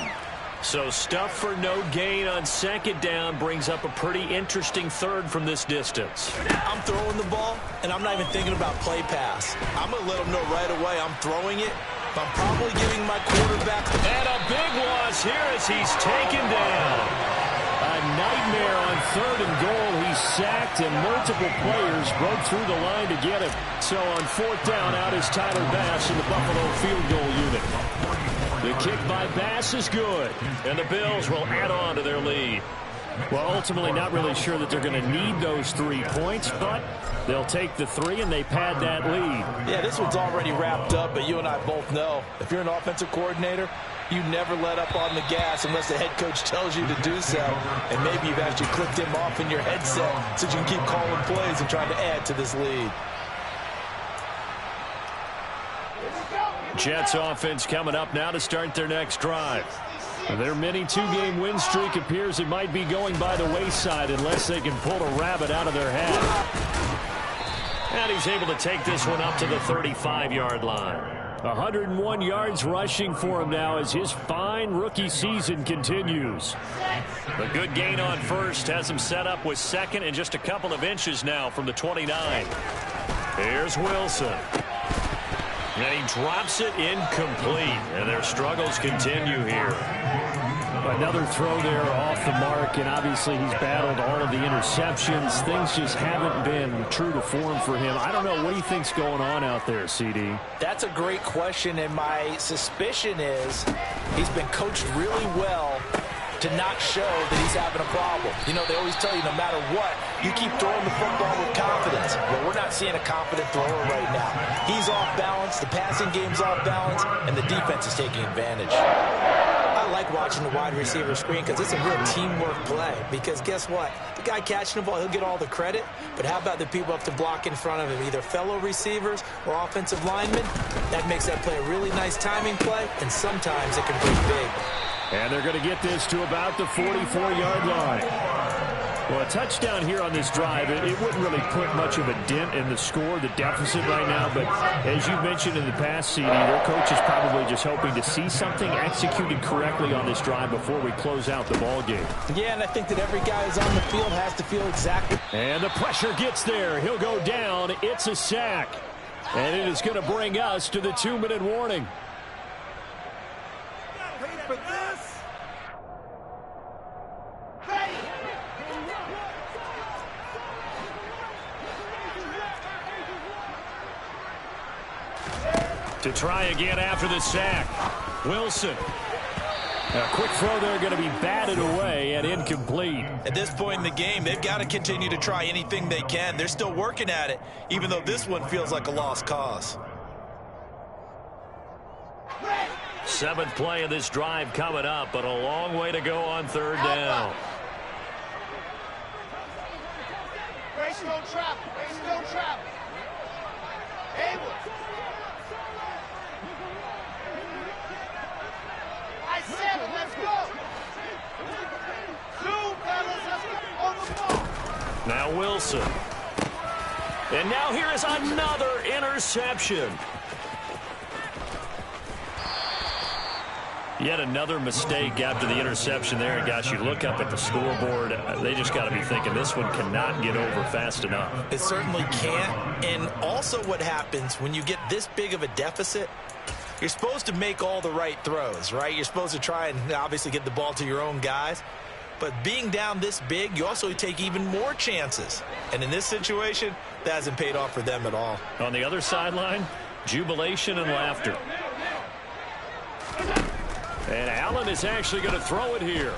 10. So stuff for no gain on 2nd down brings up a pretty interesting 3rd from this distance. I'm throwing the ball, and I'm not even thinking about play pass. I'm going to let them know right away I'm throwing it. But I'm probably giving my quarterback... And a big loss here as he's taken down. A nightmare on 3rd and goal. He's sacked, and multiple players broke through the line to get him. So on 4th down, out is Tyler Bass in the Buffalo field goal unit. The kick by Bass is good, and the Bills will add on to their lead. Well, ultimately not really sure that they're going to need those 3 points, but they'll take the 3 and they pad that lead. Yeah, this one's already wrapped up, but you and I both know if you're an offensive coordinator, you never let up on the gas unless the head coach tells you to do so. And maybe you've actually clicked him off in your headset so you can keep calling plays and trying to add to this lead. Jets offense coming up now to start their next drive. Their mini 2-game win streak appears it might be going by the wayside unless they can pull a rabbit out of their hat. And he's able to take this one up to the 35-yard line. 101 yards rushing for him now as his fine rookie season continues. A good gain on 1st has him set up with 2nd and just a couple of inches now from the 29. Here's Wilson. And he drops it incomplete, and their struggles continue here. Another throw there off the mark, and obviously he's battled all of the interceptions. Things just haven't been true to form for him. I don't know. What do you think's going on out there, CD? That's a great question, and my suspicion is he's been coached really well to not show that he's having a problem. You know, they always tell you no matter what, you keep throwing the football with confidence. Well, we're not seeing a confident thrower right now. He's off balance, the passing game's off balance, and the defense is taking advantage. I like watching the wide receiver screen because it's a real teamwork play. Because guess what? The guy catching the ball, he'll get all the credit. But how about the people up to block in front of him, either fellow receivers or offensive linemen? That makes that play a really nice timing play, and sometimes it can be big. And they're going to get this to about the 44-yard line. Well, a touchdown here on this drive, it wouldn't really put much of a dent in the score, the deficit right now. But as you mentioned in the past, CD, their coach is probably just hoping to see something executed correctly on this drive before we close out the ball game. Yeah, and I think that every guy who's on the field has to feel exactly. And the pressure gets there. He'll go down. It's a sack. And it is going to bring us to the 2-minute warning. For this. To try again after the sack. Wilson. A quick throw there going to be batted away and incomplete. At this point in the game, they've got to continue to try anything they can. They're still working at it, even though this one feels like a lost cause. 7th play of this drive coming up, but a long way to go on 3rd down. Grace, don't trap. Grace, don't trap. Haywood. I-7, let's go. Zoom, fellas, let's go. On the ball. Now Wilson. And now here is another interception. Yet another mistake after the interception there. And guys, you look up at the scoreboard, they just got to be thinking this one cannot get over fast enough. It certainly can't. And also what happens when you get this big of a deficit, you're supposed to make all the right throws, right? You're supposed to try and obviously get the ball to your own guys. But being down this big, you also take even more chances. And in this situation, that hasn't paid off for them at all. On the other sideline, jubilation and laughter. And Allen is actually going to throw it here.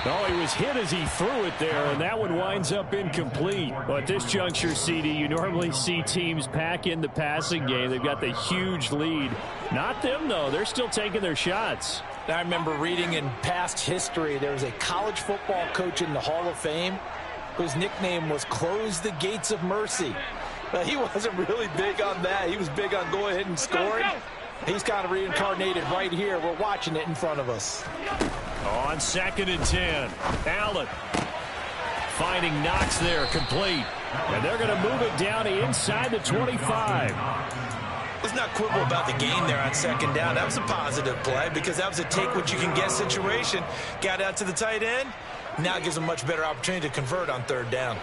Oh, he was hit as he threw it there, and that one winds up incomplete. But at this juncture, CD, you normally see teams pack in the passing game. They've got the huge lead. Not them, though. They're still taking their shots. I remember reading in past history, there was a college football coach in the Hall of Fame whose nickname was Close the Gates of Mercy. But he wasn't really big on that. He was big on go ahead and scoring. He's kind of reincarnated right here. We're watching it in front of us. On 2nd and 10, Allen finding Knox there, complete. And they're going to move it down to inside the 25. Let's not quibble about the gain there on 2nd down. That was a positive play because that was a take-what-you-can-get situation. Got out to the tight end. Now it gives them a much better opportunity to convert on 3rd down.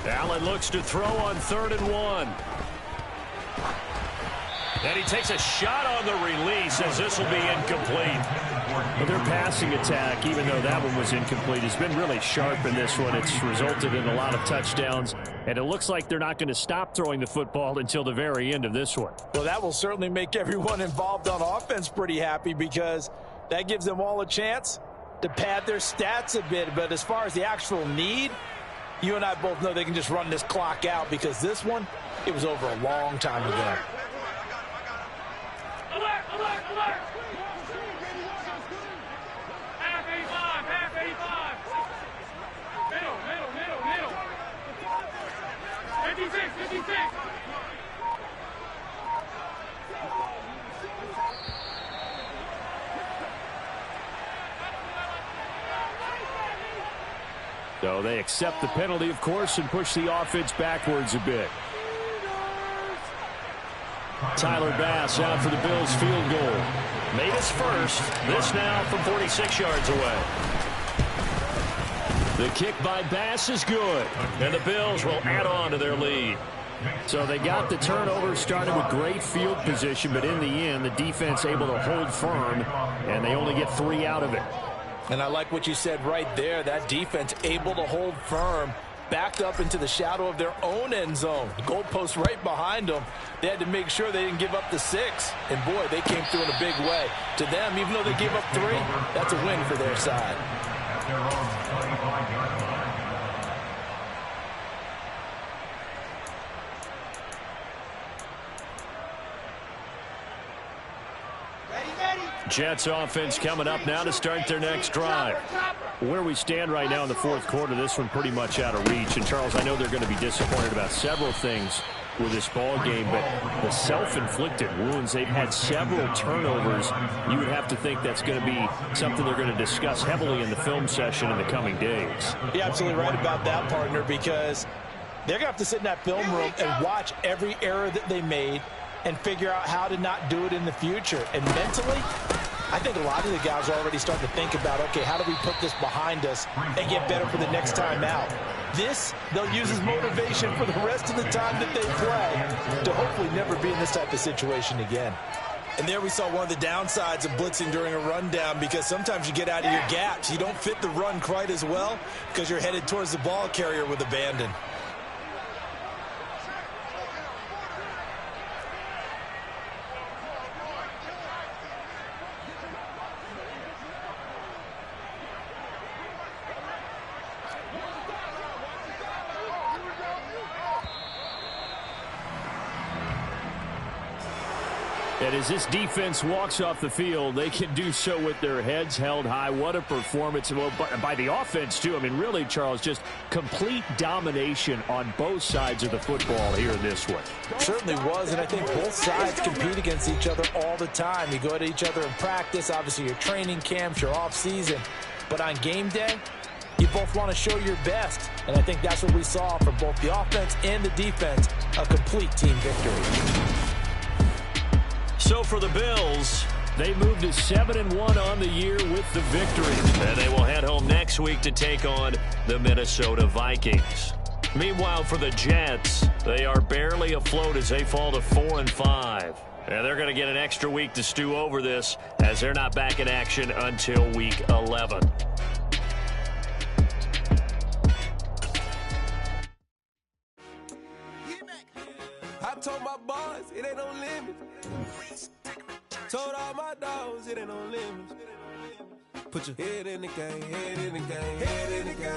Allen looks to throw on 3rd and 1. And he takes a shot on the release as this will be incomplete. But their passing attack, even though that one was incomplete, has been really sharp in this one. It's resulted in a lot of touchdowns, and it looks like they're not going to stop throwing the football until the very end of this one. Well, that will certainly make everyone involved on offense pretty happy because that gives them all a chance to pad their stats a bit. But as far as the actual need, you and I both know they can just run this clock out because this one, it was over a long time ago. Alert, alert, alert. Half 85, half 85. Middle. 56. So they accept the penalty, of course, and push the offense backwards a bit. Tyler Bass out for the Bills field goal. Made his first. This now from 46 yards away. The kick by Bass is good. And the Bills will add on to their lead. So they got the turnover, started with great field position, but in the end, the defense able to hold firm, and they only get 3 out of it. And I like what you said right there. That defense able to hold firm, backed up into the shadow of their own end zone. The goalpost right behind them. They had to make sure they didn't give up the 6. And, boy, they came through in a big way. To them, even though they gave up 3, that's a win for their side. At their own 25-yard line. Jets offense coming up now to start their next drive. Where we stand right now in the 4th quarter, this one pretty much out of reach. And, Charles, I know they're going to be disappointed about several things with this ball game, but the self-inflicted wounds, they've had several turnovers. You would have to think that's going to be something they're going to discuss heavily in the film session in the coming days. You're absolutely right about that, partner, because they're going to have to sit in that film room and watch every error that they made and figure out how to not do it in the future. And mentally, I think a lot of the guys are already starting to think about, okay, how do we put this behind us and get better for the next time out? This, they'll use as motivation for the rest of the time that they play to hopefully never be in this type of situation again. And there we saw one of the downsides of blitzing during a rundown, because sometimes you get out of your gaps. You don't fit the run quite as well because you're headed towards the ball carrier with abandon. And as this defense walks off the field, they can do so with their heads held high. What a performance. Well, by the offense, too. I mean, really, Charles, just complete domination on both sides of the football here in this one. Certainly was, and I think both sides compete against each other all the time. You go at each other in practice, obviously your training camps, your off-season. But on game day, you both want to show your best. And I think that's what we saw from both the offense and the defense, a complete team victory. So for the Bills, they moved to 7-1 on the year with the victory. And they will head home next week to take on the Minnesota Vikings. Meanwhile, for the Jets, they are barely afloat as they fall to 4-5. And they're going to get an extra week to stew over this, as they're not back in action until week 11. I told my boys it ain't no limit. Told all my dogs it ain't no limit. Put your head in the game, head in the game, head in the game.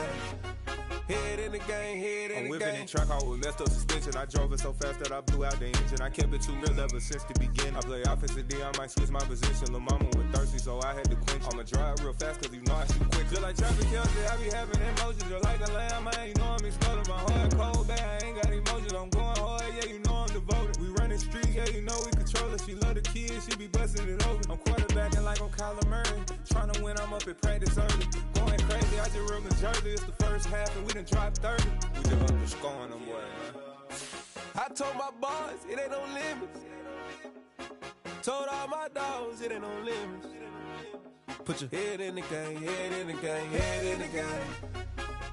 Head in the game, head in the game. I'm whipping the track out with messed up suspension. I drove it so fast that I blew out the engine. I kept it too real ever since the beginning. I play offensive D, I might switch my position. Lil' mama was thirsty, so I had to quench. I'ma drive real fast, cause you know I shoot quick. Just like traffic Kelsey, I be having emotions. Just like a lamb, man, you know I'm exploding. My heart cold, bad, I ain't got emotions. I'm going hard, yeah, you know I'm devoted. We running streets, yeah, you know we control it. She love the kids, she be busting it over. I'm quarterbacking like I'm Kyler Murray. Trying to win, I'm up at practice early. Going crazy, I just real Jersey. It's the first half, and we done dropped 30. We just underscoring them, boy, man. I told my boys it ain't no limits. Told all my dogs it ain't no limits. Put your head in the game, head in the game, head in the game.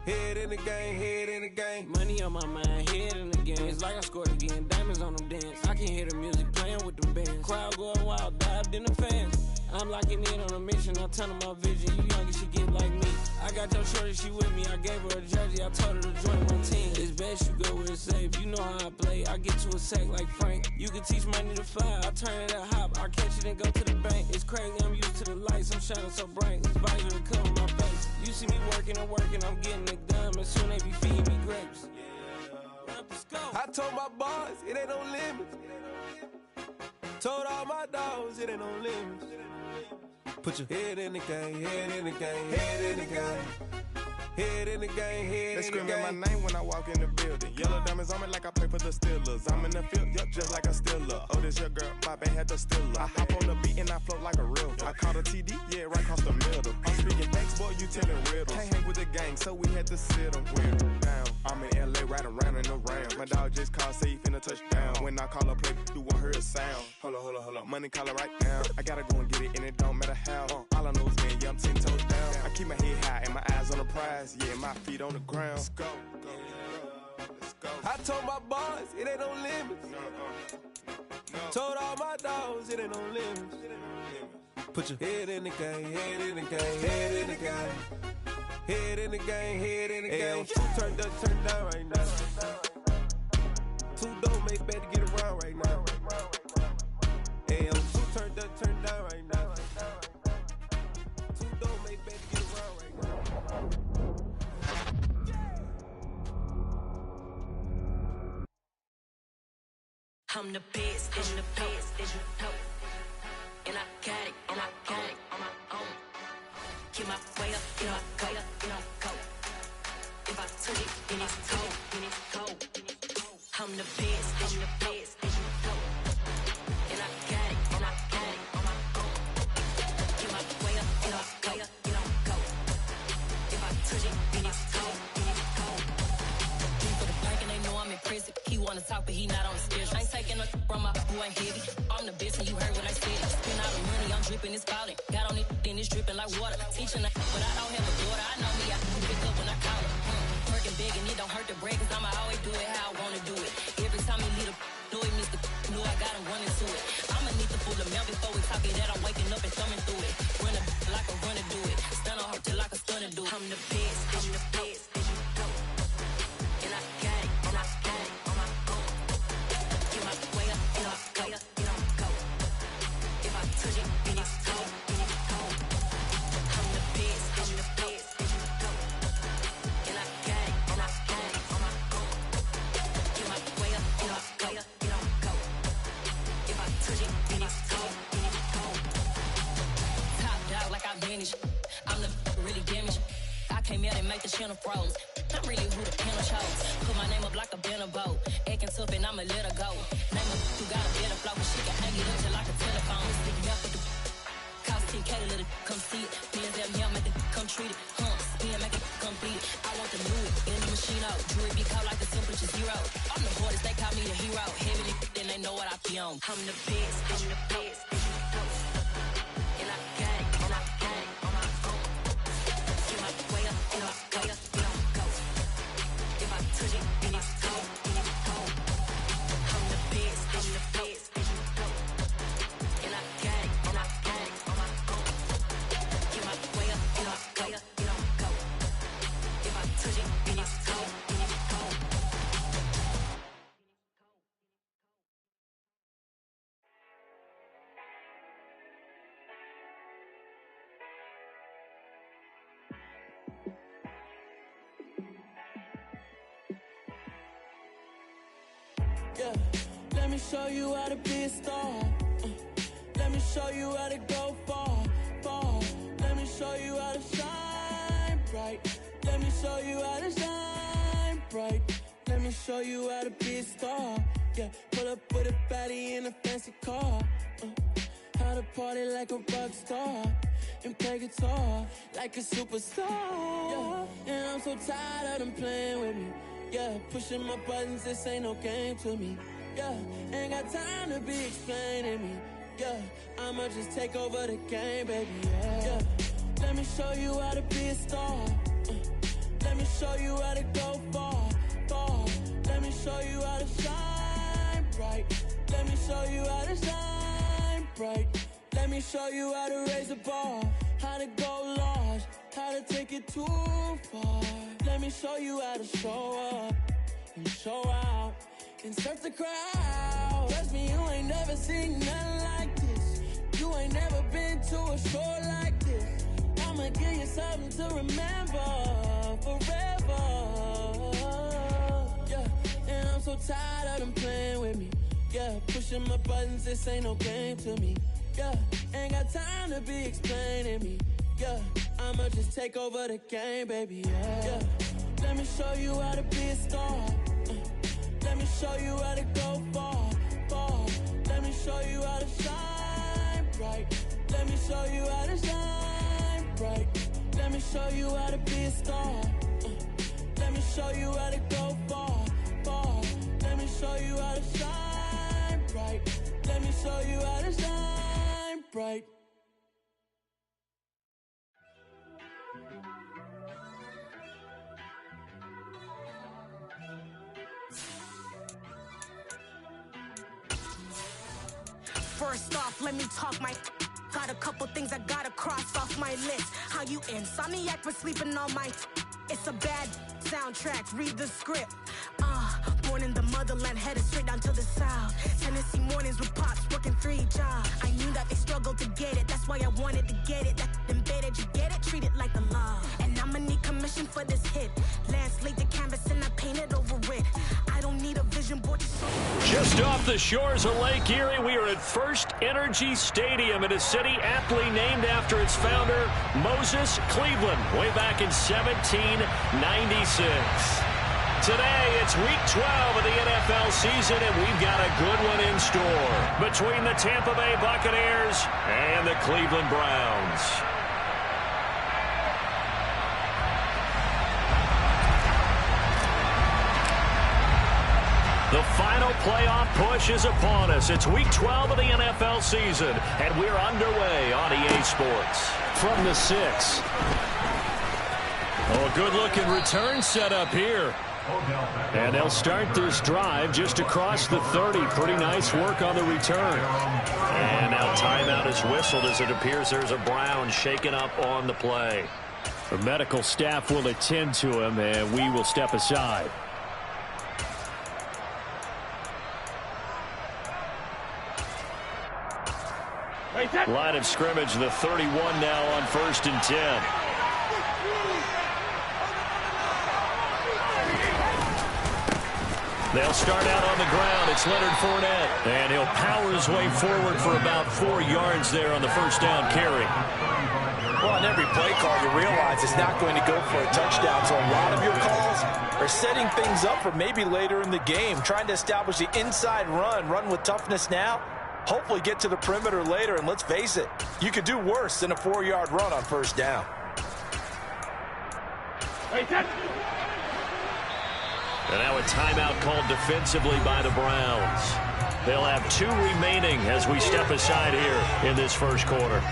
Head in the game, head in the game. Money on my mind, head in the game. It's like I scored again, diamonds on them dance. I can hear the music playing with them bands. Crowd going wild, dived in the fans. I'm locking in on a mission, I'm telling my vision. You young, you should get like me. I got your shorty, she with me. I gave her a jersey, I told her to join my team. It's best you go where it's safe. You know how I play, I get to a sack like Frank. You can teach money to fly, I turn it at hop. I catch it and go to the bank. It's crazy, I'm used to the lights, I'm shining so bright. This visor will cover my face. You see me working and working, I'm getting it done. And soon they be feeding me grapes. I told my boys it ain't no limits. Told all my dogs it ain't no limits. Put your head in the game, head in the game, head in the game. Head in the game, head in the game. They screaming my name when I walk in the building. Yellow diamonds on me like I play for the Steelers. I'm in the field, yup, just like a Steeler. Oh, this your girl, my band had the Steeler. I hop on the beat and I float like a real. I caught a TD, yeah, right across the middle. I'm speaking thanks, boy, you telling riddles. Can't hang with the gang, so we had to sit them down. I'm in LA, riding around in the Rams. My dog just called, say he finna touchdown. When I call a play, you won't hear a sound. Hold up, money call it right now. I gotta go and get it, and it don't matter how. All I know is, man, yeah, I'm 10 toes down. I keep my head high and my eyes on the prize. Yeah, my feet on the ground. Let's go. Let's go. I told my boys it ain't no limits. No. Told all my dogs it ain't no limits. Put your head in the game, head in the game, head in the game. Head in the game, head in the game. Turn down right now. Two dope make better get around right now. Hey, turn down right now. Two dope make better get around right now. I'm the best, I'm the best, and I got it, on my own. Get my way up, get my go, If I touch it, then it's cold, I'm the best, and I got it, on my own. Get my way up, get my go, If I touch it, then it's cold, For the bank and they know I'm impressive. He wanna talk, but he not on the schedule. I ain't taking a from my boy heavy. I'm the best and you heard what I said. Spend all the money, I'm dripping, it's falling. Got on it, then it's dripping like water. Teaching but I don't have a daughter. I know me, I can pick up when I call it. Working big and it don't hurt the break, cause I'ma always do it how I wanna do it. Every time he lead a know he missed the know I got him running to it. I'ma need to pull the mouth before manage. I'm the really damaged. I came out and make the channel froze. I'm really who the panel chose. Put my name up like a banner boat. Acting tough and I'ma let her go. Name her who got a better flow, but she can hang it up just like a telephone. Sticking out for the cost 10K to let it come see it. Being them here, make it come treat it. Spin, make it complete it. I want the new in the machine out. Jewelry be caught like the temperature 0. I'm the hardest, they call me the hero. Heavily, then they know what I be on. I'm the best, I'm the best. And I got it, and I got it on my own. Get my way up, and I go up, and I go. If I touch it, then it's cold, then it's cold. I'm the best, I'm the best. And I got it, and I got it on my own. Get my way up, and I go up, and I go. If I touch it, then it's cold, then it's cold. Yeah, let me show you how to be a star. Let me show you how to go far, far. Let me show you how to shine bright. Let me show you how to shine bright. Let me show you how to be a star. Yeah, pull up with a baddie in a fancy car. How to party like a rock star and play guitar like a superstar. Yeah, and I'm so tired of them playing with me. Yeah, pushing my buttons, this ain't no game to me. Yeah, ain't got time to be explaining me. Yeah, I'ma just take over the game, baby. Yeah, let me show you how to be a star. Let me show you how to go far, far. Let me show you how to shine bright. Let me show you how to shine bright. Let me show you how to raise the bar, how to go large, how to take it too far. Let me show you how to show up and show out and surf the crowd. Trust me, you ain't never seen nothing like this. You ain't never been to a show like this. I'ma give you something to remember forever. Yeah, and I'm so tired of them playing with me. Yeah, pushing my buttons, this ain't no game to me. Yeah, ain't got time to be explaining me. Yeah, I'ma just take over the game, baby. Yeah, let me show you how to be a star. Let me show you how to go far, far. Let me show you how to shine bright. Let me show you how to shine bright. Let me show you how to be a star. Let me show you how to go far, far. Let me show you how to shine bright. Let me show you how to shine bright. First off, let me talk my got a couple things I gotta cross off my list. How you insomniac for sleeping all my it's a bad soundtrack, read the script. Born in the motherland, headed straight down to the south. Tennessee mornings with pops, working 3 jobs. I knew that they struggled to get it, that's why I wanted to get it. That embedded, you get it, treat it like the law. And I'ma need commission for this hit. Lance laid the canvas and I painted over it. I don't need a vision board to show. Just off the shores of Lake Erie, we are at First Energy Stadium in a city aptly named after its founder, Moses Cleveland, way back in 1796. Today, it's Week 12 of the NFL season, and we've got a good one in store between the Tampa Bay Buccaneers and the Cleveland Browns. The final playoff push is upon us. It's Week 12 of the NFL season, and we're underway on EA Sports. From the 6. Oh, a good-looking return setup here. And they'll start this drive just across the 30. Pretty nice work on the return. And now timeout is whistled as it appears there's a Brown shaken up on the play. The medical staff will attend to him, and we will step aside. Line of scrimmage, the 31 now on 1st and 10. They'll start out on the ground. It's Leonard Fournette. And he'll power his way forward for about 4 yards there on the first down carry. Well, play call, you realize it's not going to go for a touchdown. So a lot of your calls are setting things up for maybe later in the game, trying to establish the inside run with toughness now, hopefully get to the perimeter later. And let's face it, you could do worse than a 4-yard run on first down. And now a timeout called defensively by the Browns. They'll have 2 remaining as we step aside here in this first quarter.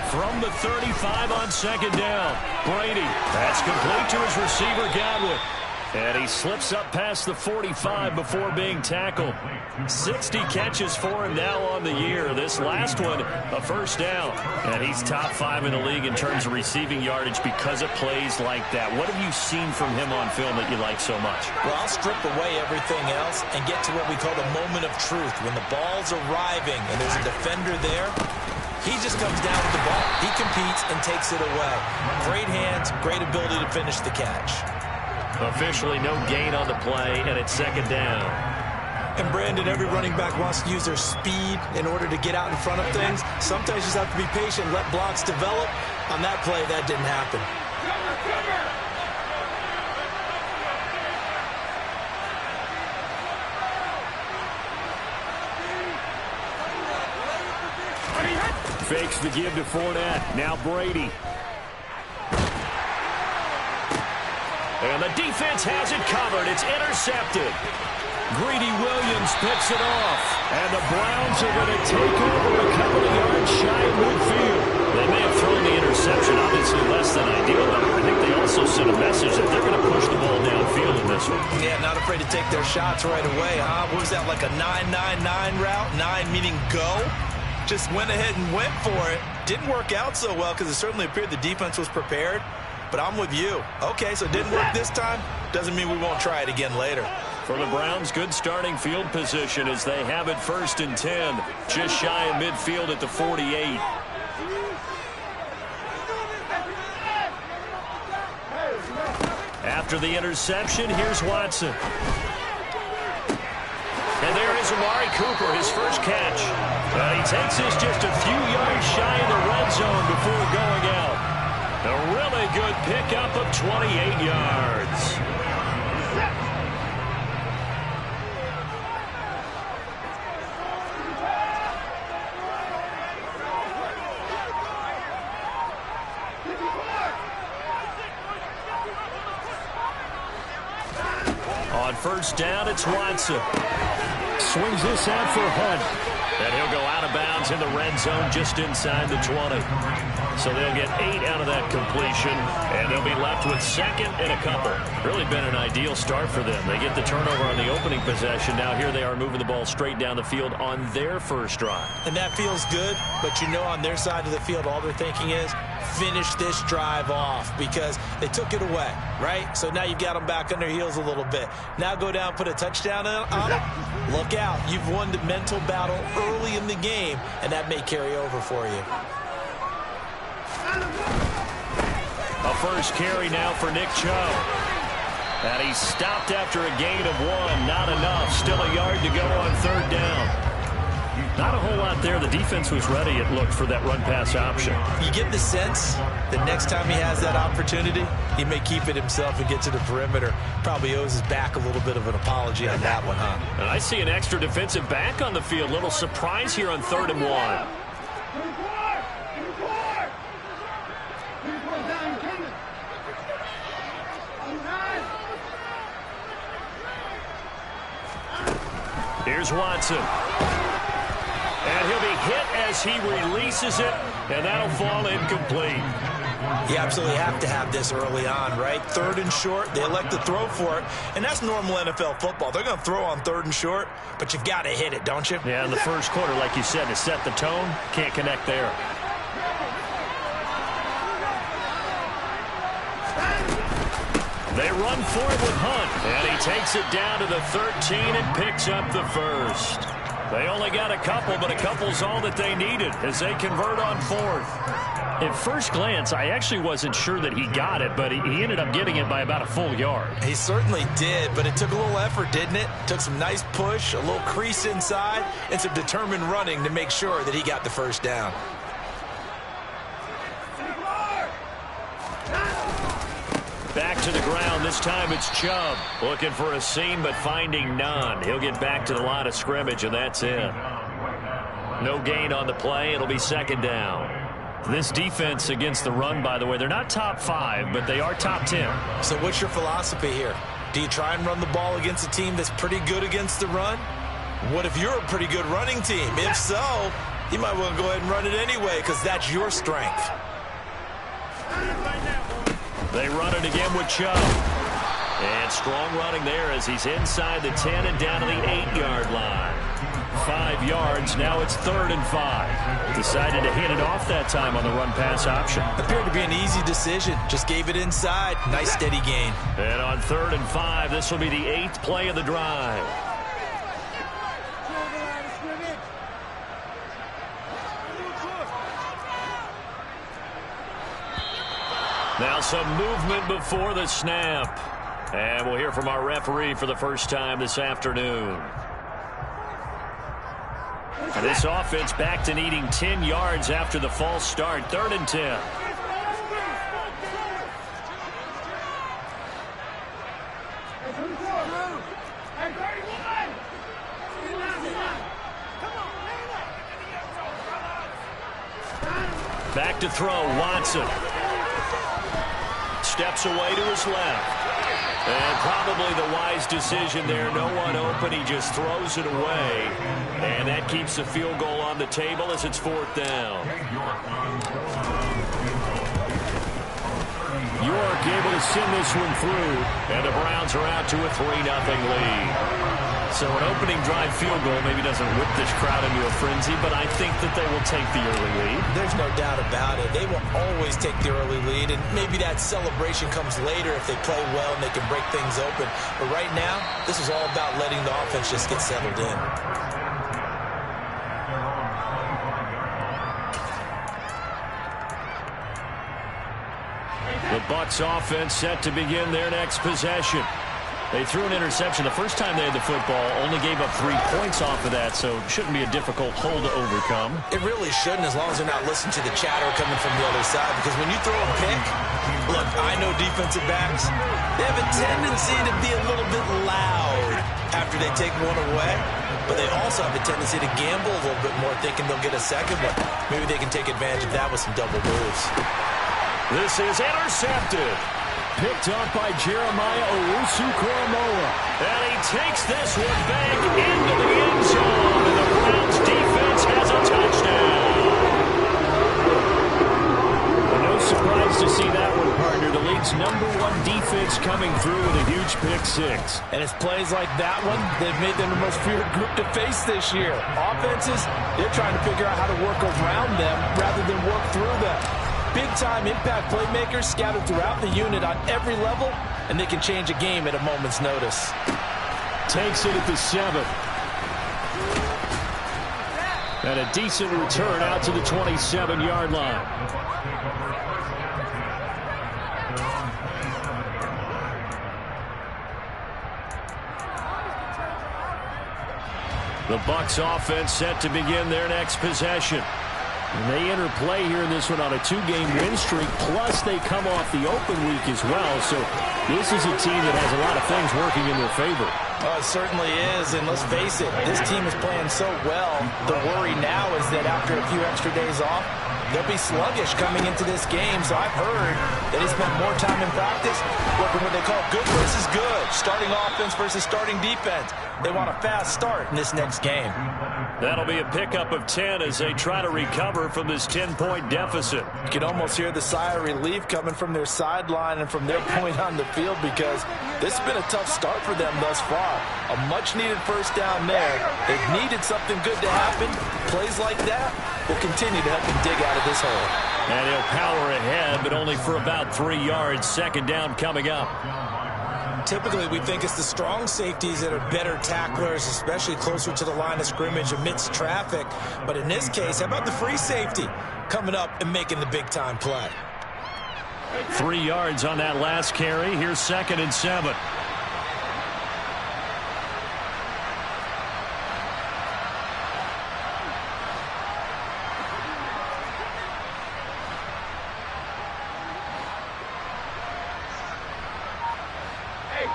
From the 35 on second down, Brady. That's complete to his receiver, Godwin. And he slips up past the 45 before being tackled. 60 catches for him now on the year. This last one, a first down. And he's top 5 in the league in terms of receiving yardage because of plays like that. What have you seen from him on film that you like so much? Well, I'll strip away everything else and get to what we call the moment of truth. When the ball's arriving and there's a defender there, he just comes down with the ball. He competes and takes it away. Great hands, great ability to finish the catch. Officially no gain on the play, and it's second down. And Brandon, every running back wants to use their speed in order to get out in front of things. Sometimes you just have to be patient, let blocks develop. On that play, that didn't happen. Fakes the give to Fournette. Now Brady. And the defense has it covered. It's intercepted. Greedy Williams picks it off. And the Browns are going to take over a couple of yards shy of midfield. They may have thrown the interception, obviously less than ideal, but I think they also sent a message that they're going to push the ball downfield in this one. Yeah, not afraid to take their shots right away, huh? What was that, like a 9-9-9 route? 9 meaning go? Just went ahead and went for it. Didn't work out so well because it certainly appeared the defense was prepared. But I'm with you. Okay, so it didn't work this time. Doesn't mean we won't try it again later. For the Browns, good starting field position as they have it 1st and 10. Just shy of midfield at the 48. After the interception, here's Watson. And there is Amari Cooper, his first catch. And he takes this just a few yards shy of the red zone before going out. A really good pickup of 28 yards. On first down, it's Watson. Swings this out for Hunt. And he'll go out of bounds in the red zone just inside the 20. So they'll get 8 out of that completion, and they'll be left with 2nd and a couple. Really been an ideal start for them. They get the turnover on the opening possession. Now here they are moving the ball straight down the field on their first drive. And that feels good, but you know on their side of the field all they're thinking is finish this drive off because they took it away, right? So now you've got them back on their heels a little bit. Now go down, put a touchdown on them. Look out. You've won the mental battle early in the game, and that may carry over for you. A first carry now for Nick Chubb. And he's stopped after a gain of 1. Not enough. Still a yard to go on 3rd down. Not a whole lot there. The defense was ready, it looked, for that run-pass option. You get the sense that next time he has that opportunity, he may keep it himself and get to the perimeter. Probably owes his back a little bit of an apology on that one, huh? And I see an extra defensive back on the field. Little surprise here on 3rd and 1. Here's Watson. And he'll be hit as he releases it, and that'll fall incomplete. You absolutely have to have this early on, right? 3rd and short, they elect to throw for it, and that's normal NFL football. They're going to throw on 3rd and short, but you've got to hit it, don't you? Yeah, in the first quarter, like you said, to set the tone, can't connect there. They run forward with Hunt, and he takes it down to the 13 and picks up the first. They only got a couple, but a couple's all that they needed as they convert on fourth. At first glance, I actually wasn't sure that he got it, but he ended up getting it by about a full yard. He certainly did, but it took a little effort, didn't it? Took some nice push, a little crease inside, and some determined running to make sure that he got the first down. Back to the ground. This time it's Chubb. Looking for a seam, but finding none. He'll get back to the line of scrimmage, and that's it. No gain on the play. It'll be second down. This defense against the run, by the way, they're not top 5, but they are top 10. So what's your philosophy here? Do you try and run the ball against a team that's pretty good against the run? What if you're a pretty good running team? If so, you might want to go ahead and run it anyway because that's your strength. They run it again with Chubb. And strong running there as he's inside the 10 and down to the 8-yard line. 5 yards. Now it's 3rd and 5. Decided to hand it off that time on the run-pass option. Appeared to be an easy decision. Just gave it inside. Nice steady gain. And on 3rd and 5, this will be the 8th play of the drive. Now some movement before the snap. And we'll hear from our referee for the first time this afternoon. And this offense back to needing 10 yards after the false start. 3rd and 10. Back to throw, Watson. Steps away to his left. And probably the wise decision there. No one open. He just throws it away. And that keeps the field goal on the table as it's 4th down. York able to send this one through. And the Browns are out to a 3-0 lead. So an opening drive field goal maybe doesn't whip this crowd into a frenzy, but I think that they will take the early lead. There's no doubt about it. They will always take the early lead, and maybe that celebration comes later if they play well and they can break things open. But right now, this is all about letting the offense just get settled in. The Bucs offense set to begin their next possession. They threw an interception the first time they had the football, only gave up 3 points off of that, so it shouldn't be a difficult hole to overcome. It really shouldn't, as long as they're not listening to the chatter coming from the other side, because when you throw a pick, look, I know defensive backs, they have a tendency to be a little bit loud after they take one away, but they also have a tendency to gamble a little bit more, thinking they'll get a second one. Maybe they can take advantage of that with some double moves. This is intercepted. Picked up by Jeremiah Owusu-Koramoah. And he takes this one back into the end zone. And the Browns defense has a touchdown. Well, no surprise to see that one, partner. The league's #1 defense coming through with a huge pick 6. And it's plays like that one that have made them the most feared group to face this year. Offenses, they're trying to figure out how to work around them rather than work through them. Big-time impact playmakers scattered throughout the unit on every level, and they can change a game at a moment's notice. Takes it at the 7. And a decent return out to the 27-yard line. The Bucs offense set to begin their next possession. And they enter play here in this one on a 2-game win streak, plus they come off the open week as well. So this is a team that has a lot of things working in their favor. Oh, it certainly is, and let's face it, this team is playing so well. The worry now is that after a few extra days off, they'll be sluggish coming into this game. So I've heard that he spent more time in practice working what they call good versus good, starting offense versus starting defense. They want a fast start in this next game. That'll be a pickup of 10 as they try to recover from this 10-point deficit. You can almost hear the sigh of relief coming from their sideline and from their point on the field, because this has been a tough start for them thus far. A much-needed first down there. They've needed something good to happen. Plays like that will continue to help them dig out of this hole. And he'll power ahead, but only for about 3 yards. Second down coming up. Typically, we think it's the strong safeties that are better tacklers, especially closer to the line of scrimmage amidst traffic. But in this case, how about the free safety coming up and making the big-time play? 3 yards on that last carry. Here's 2nd and 7. Hey,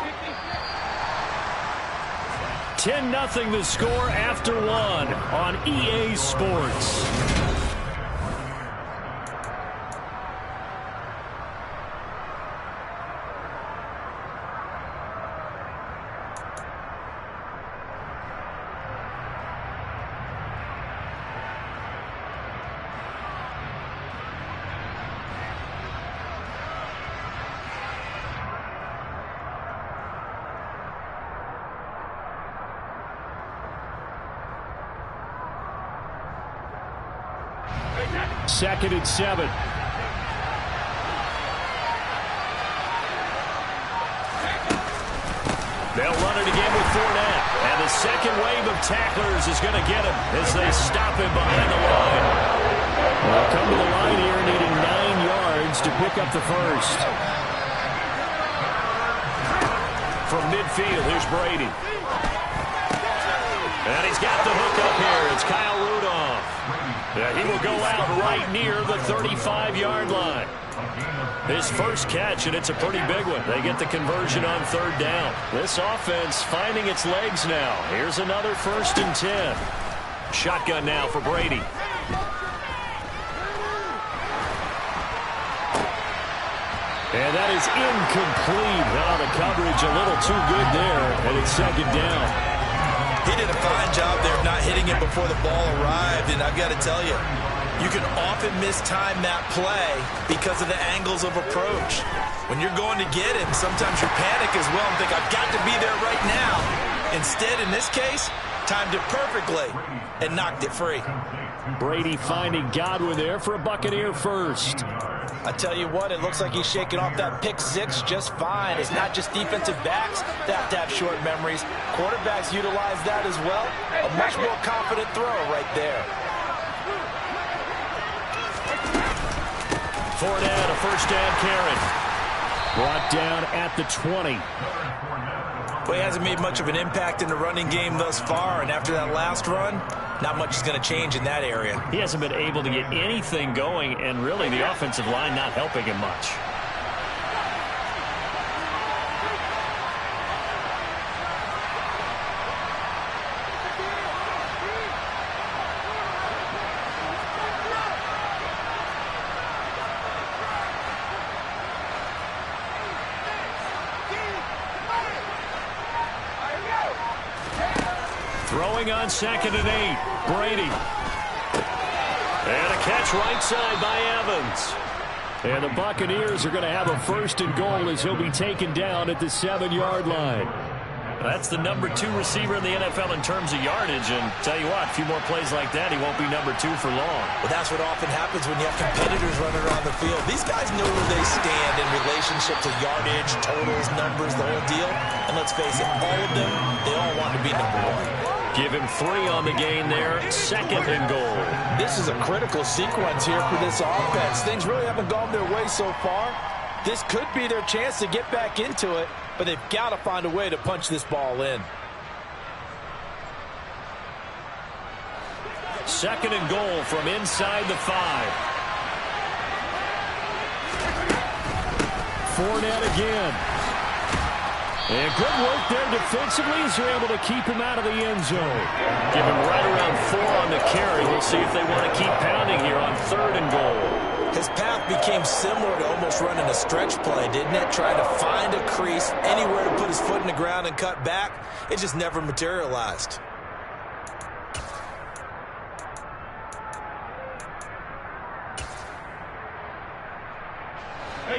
10-0 the score after 1 on EA Sports. Second and 7. They'll run it again with Fournette. And the second wave of tacklers is going to get him as they stop him behind the line. They'll come to the line here needing 9 yards to pick up the first. From midfield, here's Brady. And he's got the hook up here. It's Kyle Rudolph. Yeah, he will go out right near the 35-yard line. His first catch, and it's a pretty big one. They get the conversion on 3rd down. This offense finding its legs now. Here's another 1st and 10. Shotgun now for Brady. And that is incomplete. Oh, the coverage a little too good there, and it's 2nd down. He did a fine job there of not hitting it before the ball arrived, and I've got to tell you, you can often mistime that play because of the angles of approach. When you're going to get him, sometimes you panic as well and think, I've got to be there right now. Instead, in this case, timed it perfectly and knocked it free. Brady finding Godwin there for a Buccaneer first. I tell you what, it looks like he's shaking off that pick 6 just fine. It's not just defensive backs that have to have short memories. Quarterbacks utilize that as well. A much more confident throw right there. Fournette, a first down carry. Brought down at the 20. Well, he hasn't made much of an impact in the running game thus far, and after that last run, not much is going to change in that area. He hasn't been able to get anything going, and really the offensive line not helping him much. Throwing on 2nd and 8. Brady. And a catch right side by Evans. And the Buccaneers are going to have a 1st and goal as he'll be taken down at the 7-yard line. That's the number 2 receiver in the NFL in terms of yardage. And tell you what, a few more plays like that, he won't be number 2 for long. Well, that's what often happens when you have competitors running around the field. These guys know where they stand in relationship to yardage, totals, numbers, the whole deal. And let's face it, all of them, they all want to be number 1. Give him 3 on the gain there. 2nd and goal. This is a critical sequence here for this offense. Things really haven't gone their way so far. This could be their chance to get back into it, but they've got to find a way to punch this ball in. 2nd and goal from inside the 5. Fournette again. And good work there defensively as they're able to keep him out of the end zone. Give him right around 4 on the carry. We'll see if they want to keep pounding here on 3rd and goal. His path became similar to almost running a stretch play, didn't it? Trying to find a crease, anywhere to put his foot in the ground and cut back. It just never materialized.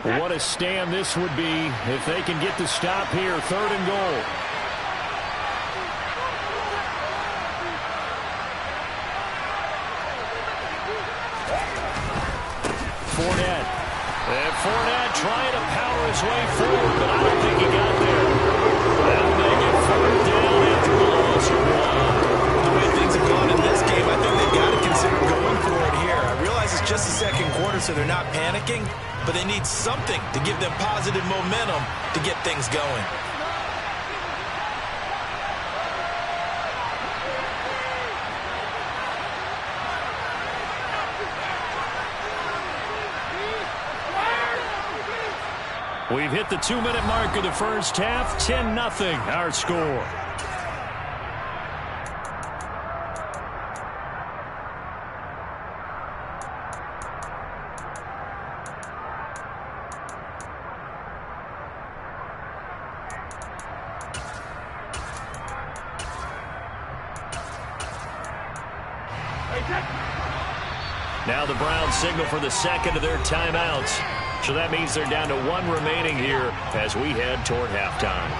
What a stand this would be if they can get the stop here. 3rd and goal. Fournette. And Fournette trying to power his way forward, but I don't think he got there. answer why. The way things have gone in this game, I think they've got to consider going for it here. I realize it's just the second quarter, so they're not panicking, but they need something to give them positive momentum to get things going. We've hit the 2-minute mark of the first half. 10-0 our score. Now the Browns signal for the second of their timeouts. So that means they're down to 1 remaining here as we head toward halftime.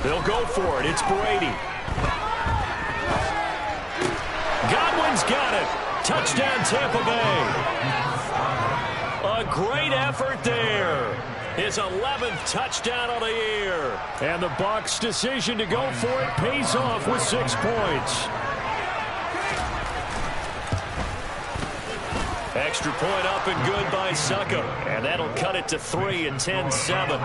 They'll go for it. It's Brady. Godwin's got it. Touchdown, Tampa Bay. A great effort there. His 11th touchdown of the year. And the Bucs' decision to go for it pays off with 6 points. Extra point up and good by Succop. And that'll cut it to 3 and 10-7.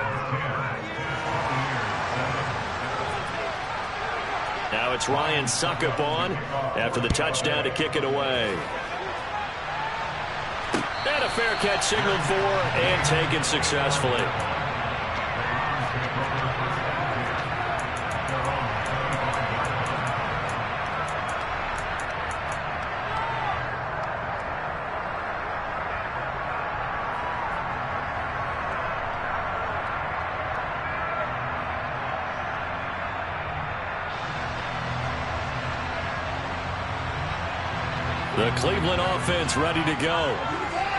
Now it's Ryan Succop on after the touchdown to kick it away. And a fair catch signaled for and taken successfully. The Cleveland offense ready to go.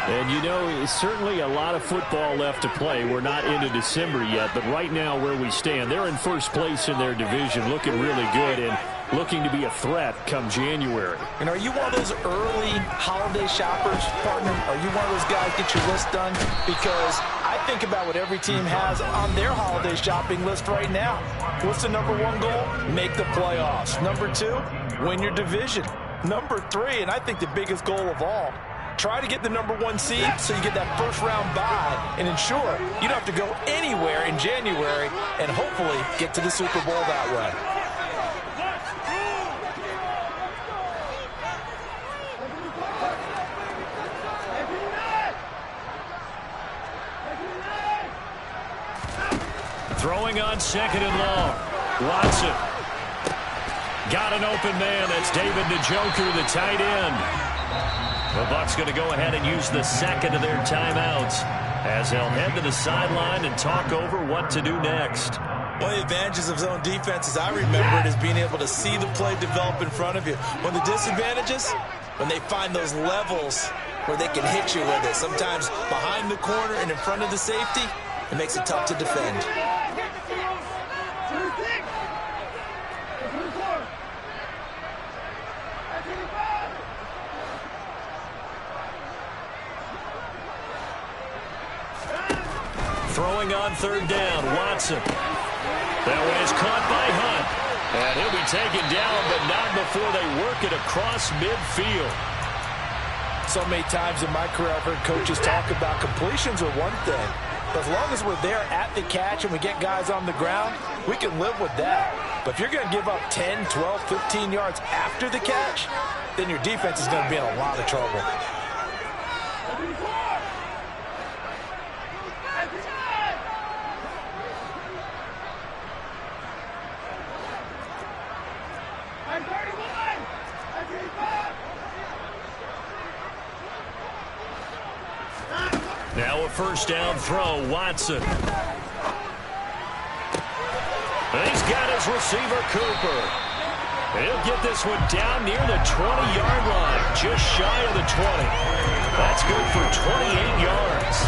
And, you know, certainly a lot of football left to play. We're not into December yet, but right now where we stand, they're in first place in their division, looking really good and looking to be a threat come January. And are you one of those early holiday shoppers, partner? Are you one of those guys get your list done? Because I think about what every team has on their holiday shopping list right now. What's the number 1 goal? Make the playoffs. Number 2, win your division. Number 3, and I think the biggest goal of all, try to get the number 1 seed so you get that first-round bye and ensure you don't have to go anywhere in January and hopefully get to the Super Bowl that way. Throwing on 2nd and long. Watson. Got an open man. That's David Njoku, the tight end. The Bucs going to go ahead and use the second of their timeouts as they'll head to the sideline and talk over what to do next. One of the advantages of zone defense, as I remember it, is being able to see the play develop in front of you. One of the disadvantages, when they find those levels where they can hit you with it, sometimes behind the corner and in front of the safety, it makes it tough to defend. Throwing on 3rd down, Watson. That one is caught by Hunt. And he'll be taken down, but not before they work it across midfield. So many times in my career, I've heard coaches talk about completions are one thing. But as long as we're there at the catch and we get guys on the ground, we can live with that. But if you're going to give up 10, 12, 15 yards after the catch, then your defense is going to be in a lot of trouble. Now a first down throw, Watson. And he's got his receiver, Cooper. He'll get this one down near the 20-yard line, just shy of the 20. That's good for 28 yards.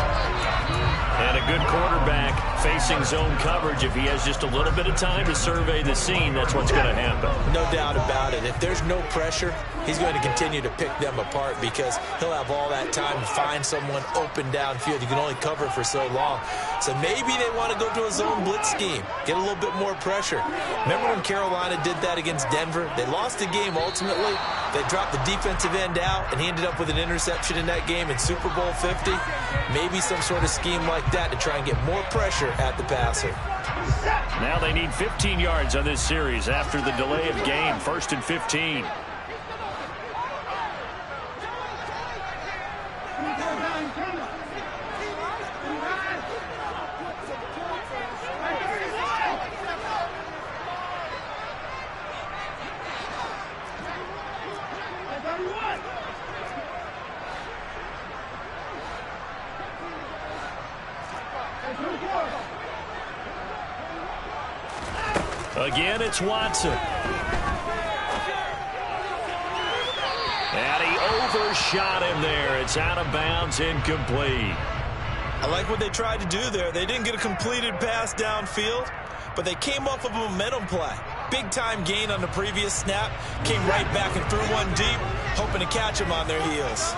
And a good quarterback facing zone coverage. If he has just a little bit of time to survey the scene, that's what's going to happen. No doubt about it. If there's no pressure, he's going to continue to pick them apart because he'll have all that time to find someone open downfield. You can only cover for so long. So maybe they want to go to a zone blitz scheme, get a little bit more pressure. Remember when Carolina did that against Denver? They lost the game ultimately. They dropped the defensive end out, and he ended up with an interception in that game in Super Bowl 50. Maybe some sort of scheme like that to try and get more pressure at the passer. Now they need 15 yards on this series after the delay of game. 1st and 15. Again, it's Watson. And he overshot him there. It's out of bounds, incomplete. I like what they tried to do there. They didn't get a completed pass downfield, but they came off of a momentum play. Big-time gain on the previous snap. Came right back and threw one deep, hoping to catch him on their heels.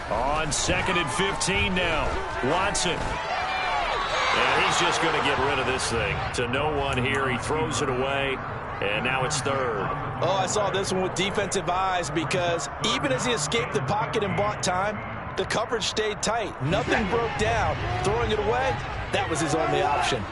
On 2nd and 15 now. Watson. And he's just going to get rid of this thing. To no one here. He throws it away. And now it's 3rd. Oh, I saw this one with defensive eyes because even as he escaped the pocket and bought time, the coverage stayed tight. Nothing broke down. Throwing it away, that was his only option.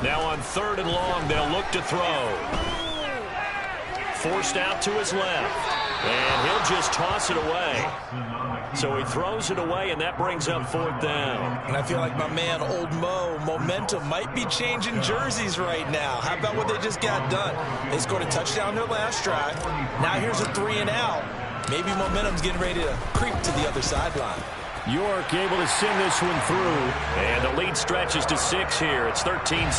Now on 3rd and long, they'll look to throw. Forced out to his left. And he'll just toss it away. So he throws it away, and that brings up 4th down. And I feel like my man, Old Mo, momentum might be changing jerseys right now. How about what they just got done? They scored a touchdown their last drive. Now here's a 3-and-out. Maybe momentum's getting ready to creep to the other sideline. York able to send this one through. And the lead stretches to 6 here. It's 13-7.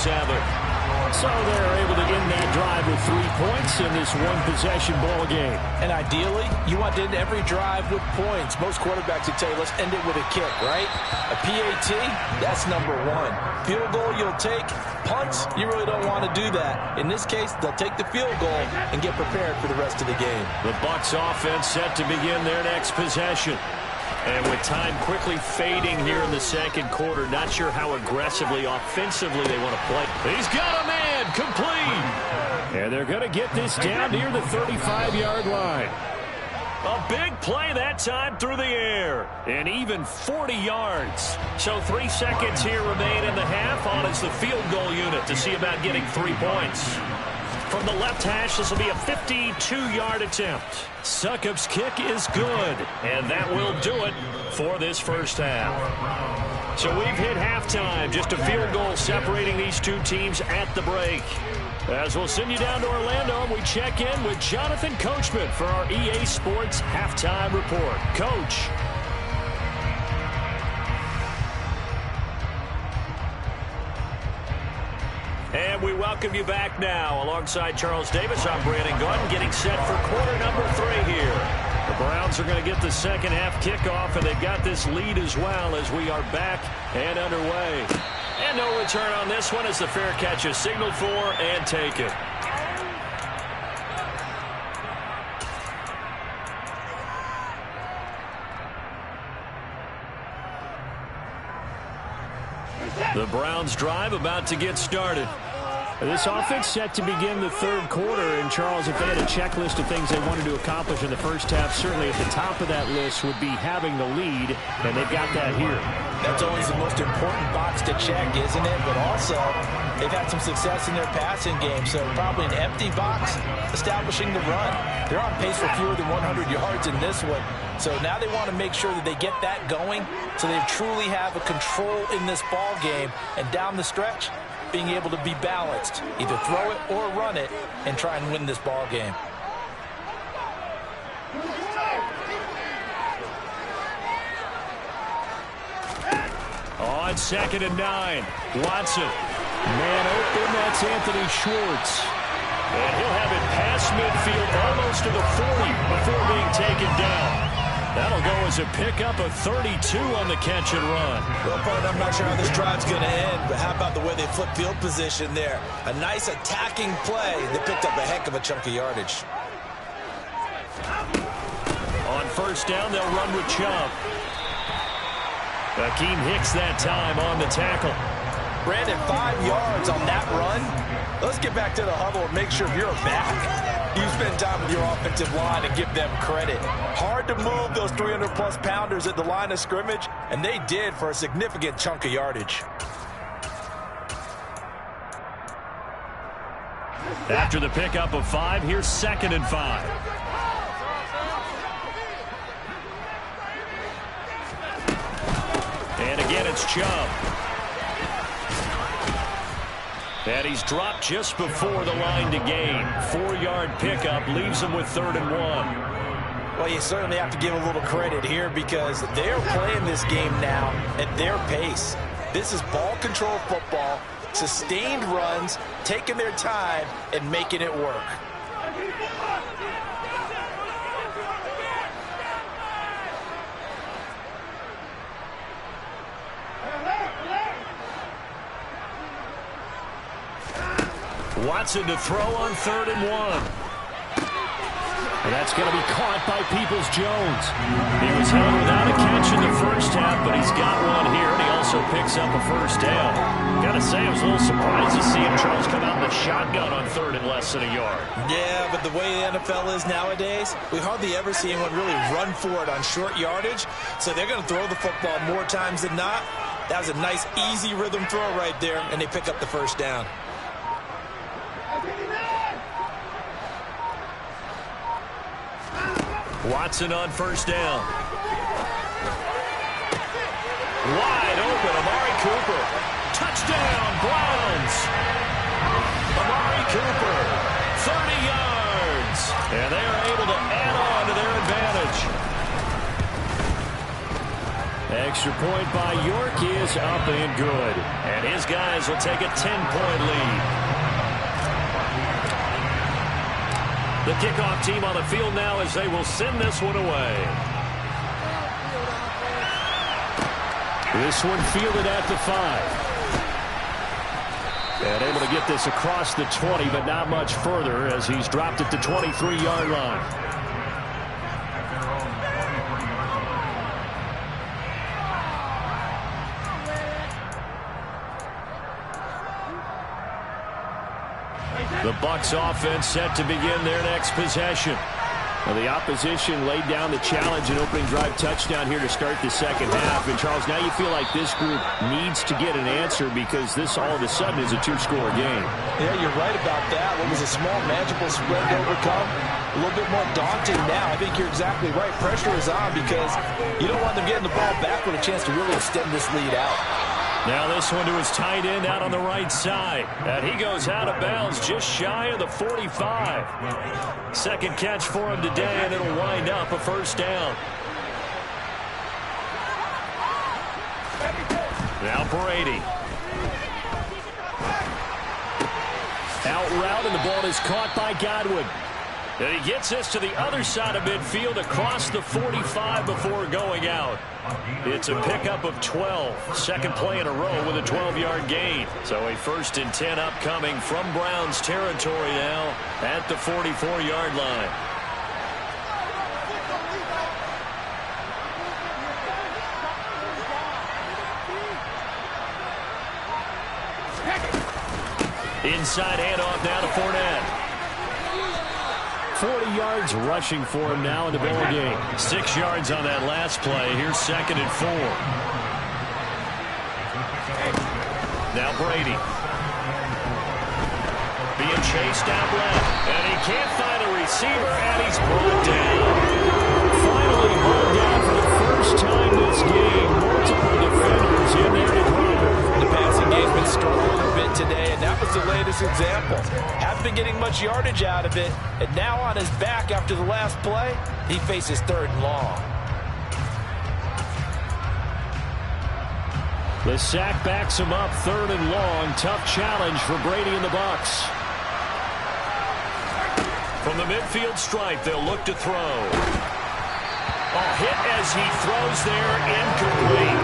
So they're able to end that drive with 3 points in this one-possession ball game. And ideally, you want to end every drive with points. Most quarterbacks would tell you, let's end it with a kick, right? A PAT, that's number 1. Field goal you'll take. Punts, you really don't want to do that. In this case, they'll take the field goal and get prepared for the rest of the game. The Bucs offense set to begin their next possession. And with time quickly fading here in the 2nd quarter, not sure how aggressively, offensively they want to play. He's got a man, complete. And they're going to get this down near the 35-yard line. A big play that time through the air. And even 40 yards. So 3 seconds here remain in the half. On is the field goal unit to see about getting 3 points. From the left hash, this will be a 52-yard attempt. Succop's kick is good, and that will do it for this first half. So we've hit halftime, just a field goal separating these two teams at the break. As we'll send you down to Orlando, we check in with Jonathan Coachman for our EA Sports Halftime Report. Coach. And we welcome you back now. Alongside Charles Davis, I'm Brandon Gaudin, getting set for quarter number 3 here. The Browns are going to get the second half kickoff, and they've got this lead as well as we are back and underway. And no return on this one as the fair catch is signaled for and taken. The Browns drive about to get started. This offense set to begin the third quarter. And, Charles, if they had a checklist of things they wanted to accomplish in the first half, certainly at the top of that list would be having the lead, and they've got that here. That's always the most important box to check, isn't it? But also, they've had some success in their passing game, so probably an empty box establishing the run. They're on pace for fewer than 100 yards in this one. So now they want to make sure that they get that going so they truly have a control in this ball game, and down the stretch, being able to be balanced, either throw it or run it, and try and win this ball game. On 2nd and 9, Watson. Man open, that's Anthony Schwartz. And he'll have it past midfield, almost to the 40 before being taken down. That'll go as a pickup of 32 on the catch and run. Well, Bart, I'm not sure how this drive's going to end, but how about the way they flip field position there? A nice attacking play. They picked up a heck of a chunk of yardage. On 1st down, they'll run with Chubb. Akeem Hicks that time on the tackle. Brandon, 5 yards on that run. Let's get back to the huddle and make sure if you're a back, you spend time with your offensive line and give them credit. Hard to move those 300-plus pounders at the line of scrimmage, and they did for a significant chunk of yardage. After the pickup of 5, here's 2nd and 5. And again, it's Chubb. And he's dropped just before the line to gain. 4-yard pickup leaves him with 3rd and 1. Well, you certainly have to give a little credit here because they're playing this game now at their pace. This is ball control football, sustained runs, taking their time, and making it work. Watson to throw on 3rd and 1. And that's going to be caught by Peoples-Jones. He was held without a catch in the first half, but he's got one here, and he also picks up a 1st down. Got to say, I was a little surprised to see him, Charles, come out in the shotgun on 3rd and less than a yard. Yeah, but the way the NFL is nowadays, we hardly ever see anyone really run for it on short yardage, so they're going to throw the football more times than not. That was a nice, easy rhythm throw right there, and they pick up the 1st down. Watson on 1st down. Wide open, Amari Cooper. Touchdown, Browns. Amari Cooper, 30 yards. And they are able to add on to their advantage. Extra point by York is up and good. And his guys will take a 10-point lead. The kickoff team on the field now as they will send this one away. This one fielded at the 5. And able to get this across the 20, but not much further as he's dropped at the 23-yard line. The Bucs offense set to begin their next possession. Well, the opposition laid down the challenge and opening drive touchdown here to start the second half. And, Charles, now you feel like this group needs to get an answer because this all of a sudden is a 2-score game. Yeah, you're right about that. What was a small, manageable spread to overcome, a little bit more daunting now. I think you're exactly right. Pressure is on because you don't want them getting the ball back with a chance to really extend this lead out. Now this one to his tight end out on the right side. And he goes out of bounds just shy of the 45. Second catch for him today, and it'll wind up a 1st down. Now Brady. Out route, and the ball is caught by Godwin. And he gets this to the other side of midfield across the 45 before going out. It's a pickup of 12. Second play in a row with a 12-yard gain. So a 1st and 10 upcoming from Browns territory now at the 44-yard line. inside handoff now to Fournette. 40 yards rushing for him now in the ball game. 6 yards on that last play. Here's 2nd and 4. Now Brady. Being chased out left. And he can't find a receiver, and he's brought down. Finally brought down for the first time this game. Multiple defenders in there to cover. The passing game's been struggling a bit today, and that was the latest example. Haven't been getting much yardage out of it, and now on his back after the last play, he faces 3rd and long. The sack backs him up, 3rd and long. Tough challenge for Brady and the Bucs. From the midfield stripe, they'll look to throw. A hit as he throws there, incomplete.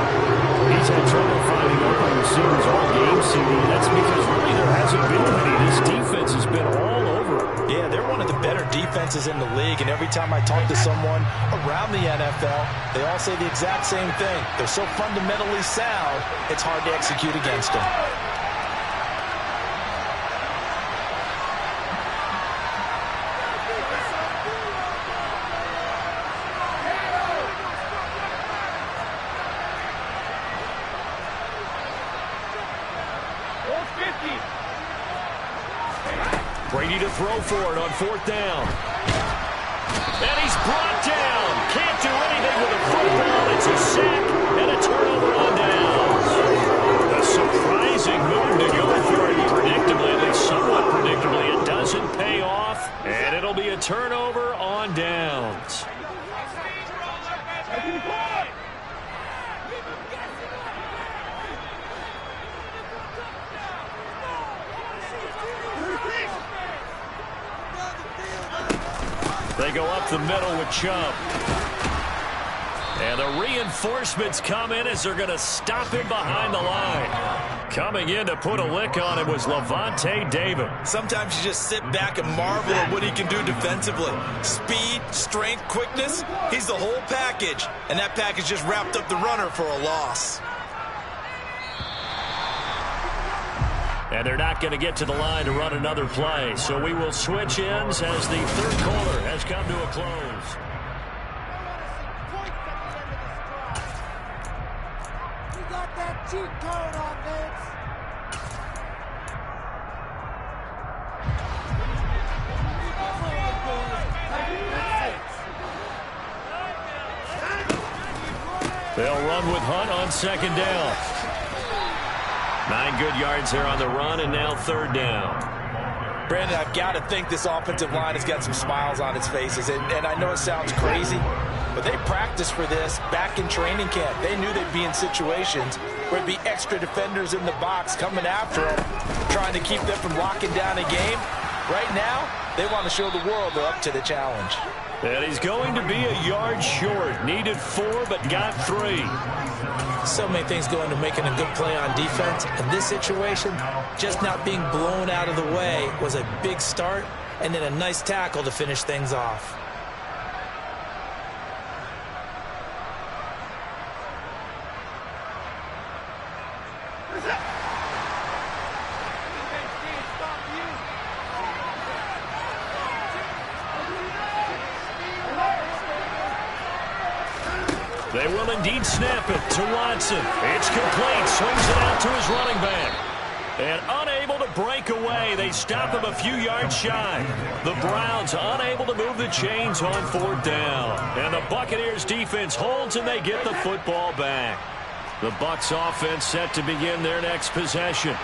He's had trouble finding open receivers all game, CD. That's because really there hasn't been many. This defense has been all over him. Yeah, they're one of the better defenses in the league, and every time I talk to someone around the NFL, they all say the exact same thing. They're so fundamentally sound, it's hard to execute against them. Brady to throw for it on 4th down. And he's brought down. Can't do anything with a football. It's a sack and a turnover on downs. A surprising move to go for it predictably, at least somewhat predictably. It doesn't pay off, and it'll be a turnover on downs. They go up the middle with Chubb. And the reinforcements come in as they're going to stop him behind the line. Coming in to put a lick on him was Lavonte David. Sometimes you just sit back and marvel at what he can do defensively. Speed, strength, quickness, he's the whole package. And that package just wrapped up the runner for a loss. And they're not going to get to the line to run another play. So we will switch ends as the 3rd quarter has come to a close. You got that cheat code on this. They'll run with Hunt on 2nd down. 9 good yards there on the run, and now 3rd down. Brandon, I've got to think this offensive line has got some smiles on its faces. And I know it sounds crazy, but they practiced for this back in training camp. They knew they'd be in situations where there'd be extra defenders in the box coming after them, trying to keep them from locking down a game. Right now, they want to show the world they're up to the challenge. And he's going to be a yard short. Needed 4, but got 3. So many things go into making a good play on defense. In this situation, just not being blown out of the way was a big start, and then a nice tackle to finish things off. They will indeed snap it to Watson. It's complete. Swings it out to his running back. And unable to break away. They stop him a few yards shy. The Browns unable to move the chains on 4th down. And the Buccaneers defense holds and they get the football back. The Bucs offense set to begin their next possession.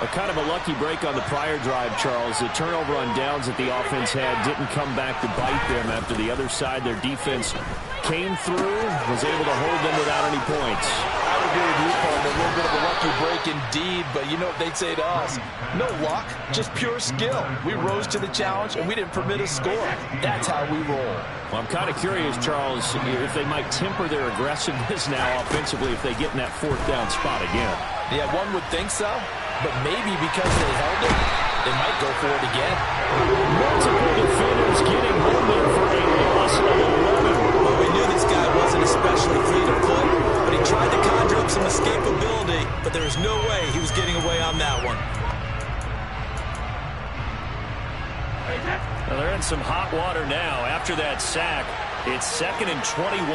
A kind of a lucky break on the prior drive, Charles. The turnover on downs that the offense had didn't come back to bite them after the other side. Their defense came through, was able to hold them without any points. I would agree with you, Paul. A little bit of a lucky break indeed, but you know what they'd say to us? No luck, just pure skill. We rose to the challenge, and we didn't permit a score. That's how we roll. Well, I'm kind of curious, Charles, if they might temper their aggressiveness now offensively if they get in that 4th down spot again. Yeah, one would think so. But maybe because they held it, they might go for it again. Multiple defenders getting home there for a loss of 11. Well, we knew this guy wasn't especially fleet of foot, but he tried to conjure up some escapability, but there was no way he was getting away on that one. some hot water now. After that sack, it's 2nd and 21.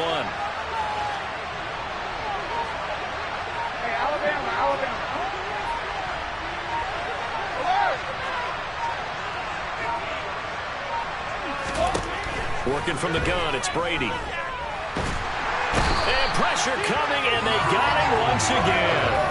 Hey, Alabama. Working from the gun, it's Brady. And pressure coming, and they got him once again.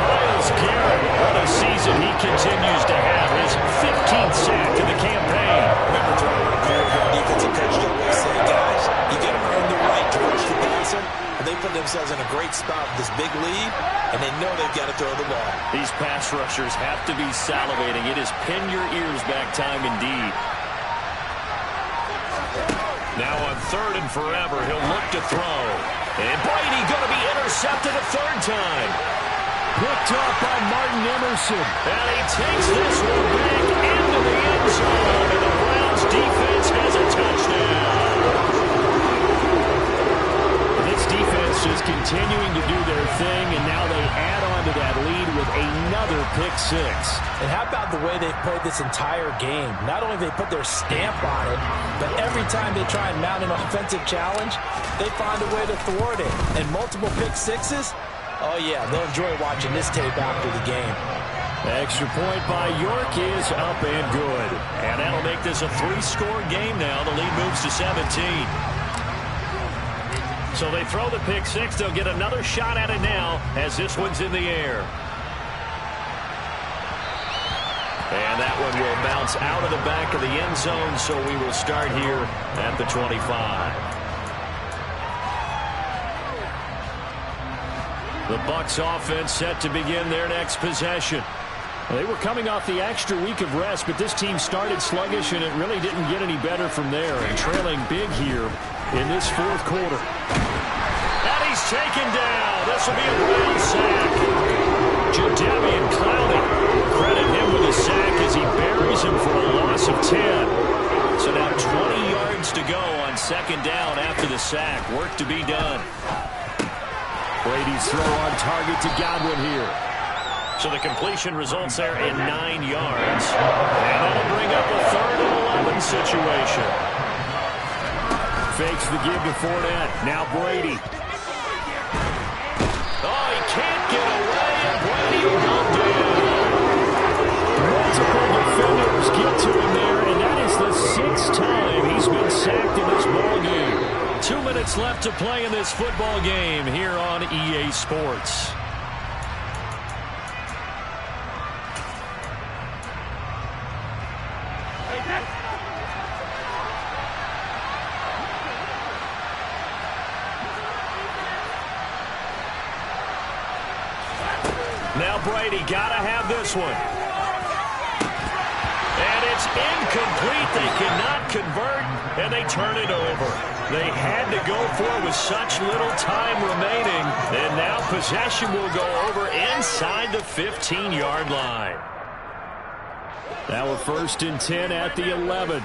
Myles Garrett, what a season he continues to have. His 15th sack in the campaign. Remember, John, our defensive coach always say, guys, you got to earn the right to rush the passer. And they put themselves in a great spot with this big lead, and they know they've got to throw the ball. These pass rushers have to be salivating. It is pin your ears back time indeed. Now on 3rd and forever, he'll look to throw. And Brady going to be intercepted a 3rd time. Picked up by Martin Emerson. And he takes this one back into the end zone. And the Browns defense has a touchdown. This defense just continuing to do their thing, and now they add on to that lead with another pick six. And how about the way they've played this entire game? Not only have they put their stamp on it, but every time they try and mount an offensive challenge, they find a way to thwart it. And multiple pick sixes, oh yeah, they'll enjoy watching this tape after the game. Extra point by York is up and good. And that'll make this a 3-score game now. The lead moves to 17. So they throw the pick six. They'll get another shot at it now as this one's in the air. And that one will bounce out of the back of the end zone, so we will start here at the 25. The Bucs offense set to begin their next possession. They were coming off the extra week of rest, but this team started sluggish, and it really didn't get any better from there. And trailing big here in this 4th quarter. And he's taken down. This will be a Brown sack. Jadeveon Clowney, credit him with a sack as he buries him for a loss of 10. So now 20 yards to go on 2nd down after the sack. Work to be done. Brady's throw on target to Godwin here. So the completion results there in 9 yards. And that'll bring up a 3rd and 11 situation. Fakes the give to Fournette. Now Brady. Oh, he can't get away, and Brady will go down. Multiple defenders get to him there, and that is the 6th time he's been sacked in this ball game. 2 minutes left to play in this football game here on EA Sports. Now Brady got to have this one. And it's incomplete. They cannot convert, and they turn it over. They had to go for it with such little time remaining. And now possession will go over inside the 15-yard line. Now a 1st and 10 at the 11.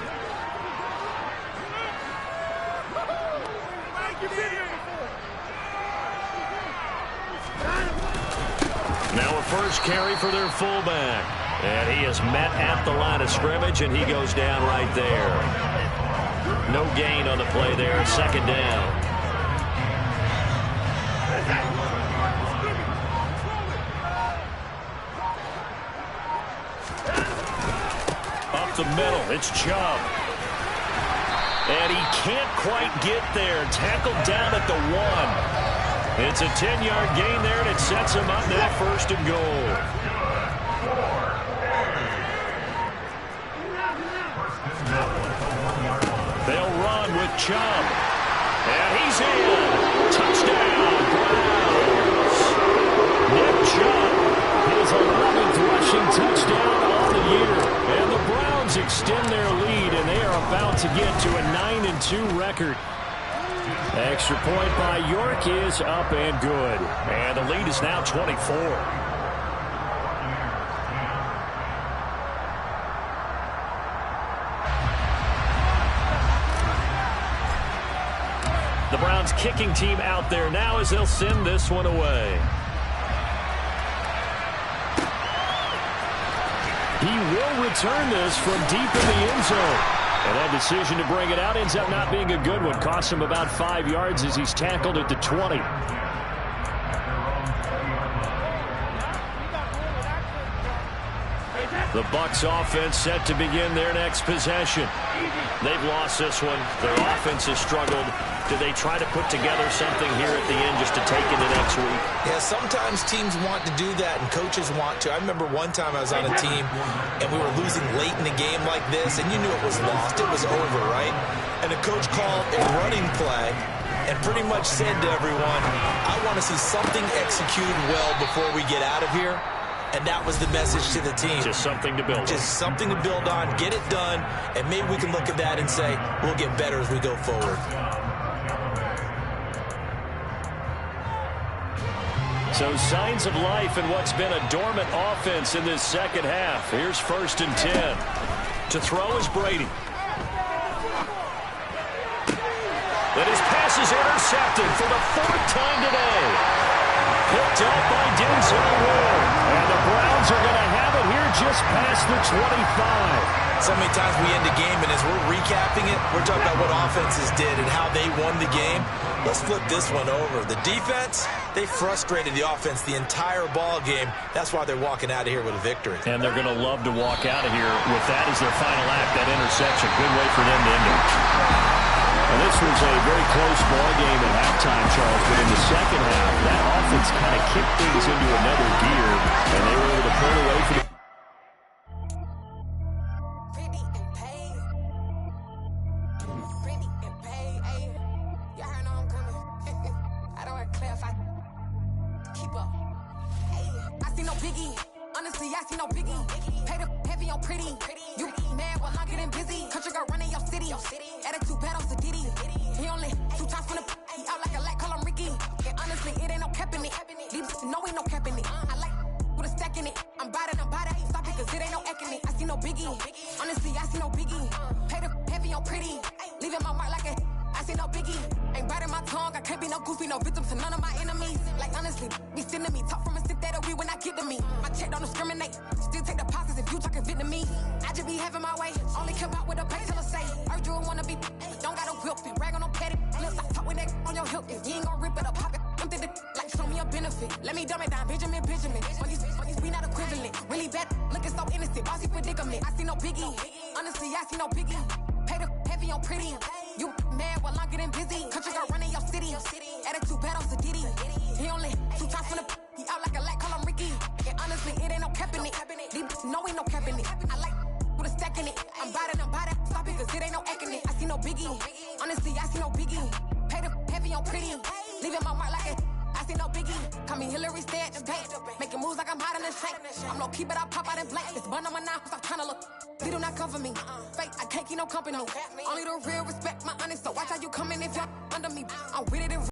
Now a first carry for their fullback. And he is met at the line of scrimmage, and he goes down right there. No gain on the play there. 2nd down. Up the middle, it's Chubb. And he can't quite get there. Tackled down at the 1. It's a 10-yard gain there, and it sets him up now 1st and goal. They'll run with Chubb. And he's in. Touchdown, Browns. Nick Chubb, his 11th rushing touchdown on the year. And the Browns extend their lead, and they are about to get to a 9-2 record. Extra point by York is up and good. And the lead is now 24. The Browns kicking team out there now as they'll send this one away. He will return this from deep in the end zone. And that decision to bring it out ends up not being a good one. Costs him about 5 yards as he's tackled at the 20. The Bucs offense set to begin their next possession. They've lost this one. Their offense has struggled. Do they try to put together something here at the end just to take into next week? Yeah, sometimes teams want to do that and coaches want to. I remember one time I was on a team and we were losing late in a game like this and you knew it was lost. It was over, right? And the coach called a running play and pretty much said to everyone, I want to see something executed well before we get out of here. And that was the message to the team. Just something to build on. Just something to build on, get it done, and maybe we can look at that and say, we'll get better as we go forward. So signs of life in what's been a dormant offense in this second half. Here's 1st and 10. To throw is Brady. And his pass is intercepted for the 4th time today. Picked up by Denzel Ward. And the Browns are going to have it here just past the 25. So many times we end the game, and as we're recapping it, we're talking about what offenses did and how they won the game. Let's flip this one over. The defense, they frustrated the offense the entire ball game. That's why they're walking out of here with a victory. And they're going to love to walk out of here with that as their final act, that interception. Good way for them to end it. And this was a very close ball game at halftime, Charles, but in the second half, that offense kind of kicked things into another gear, and they were able to pull away from the Only the real respect my honest, so watch how you coming if you're under me. I'm with it.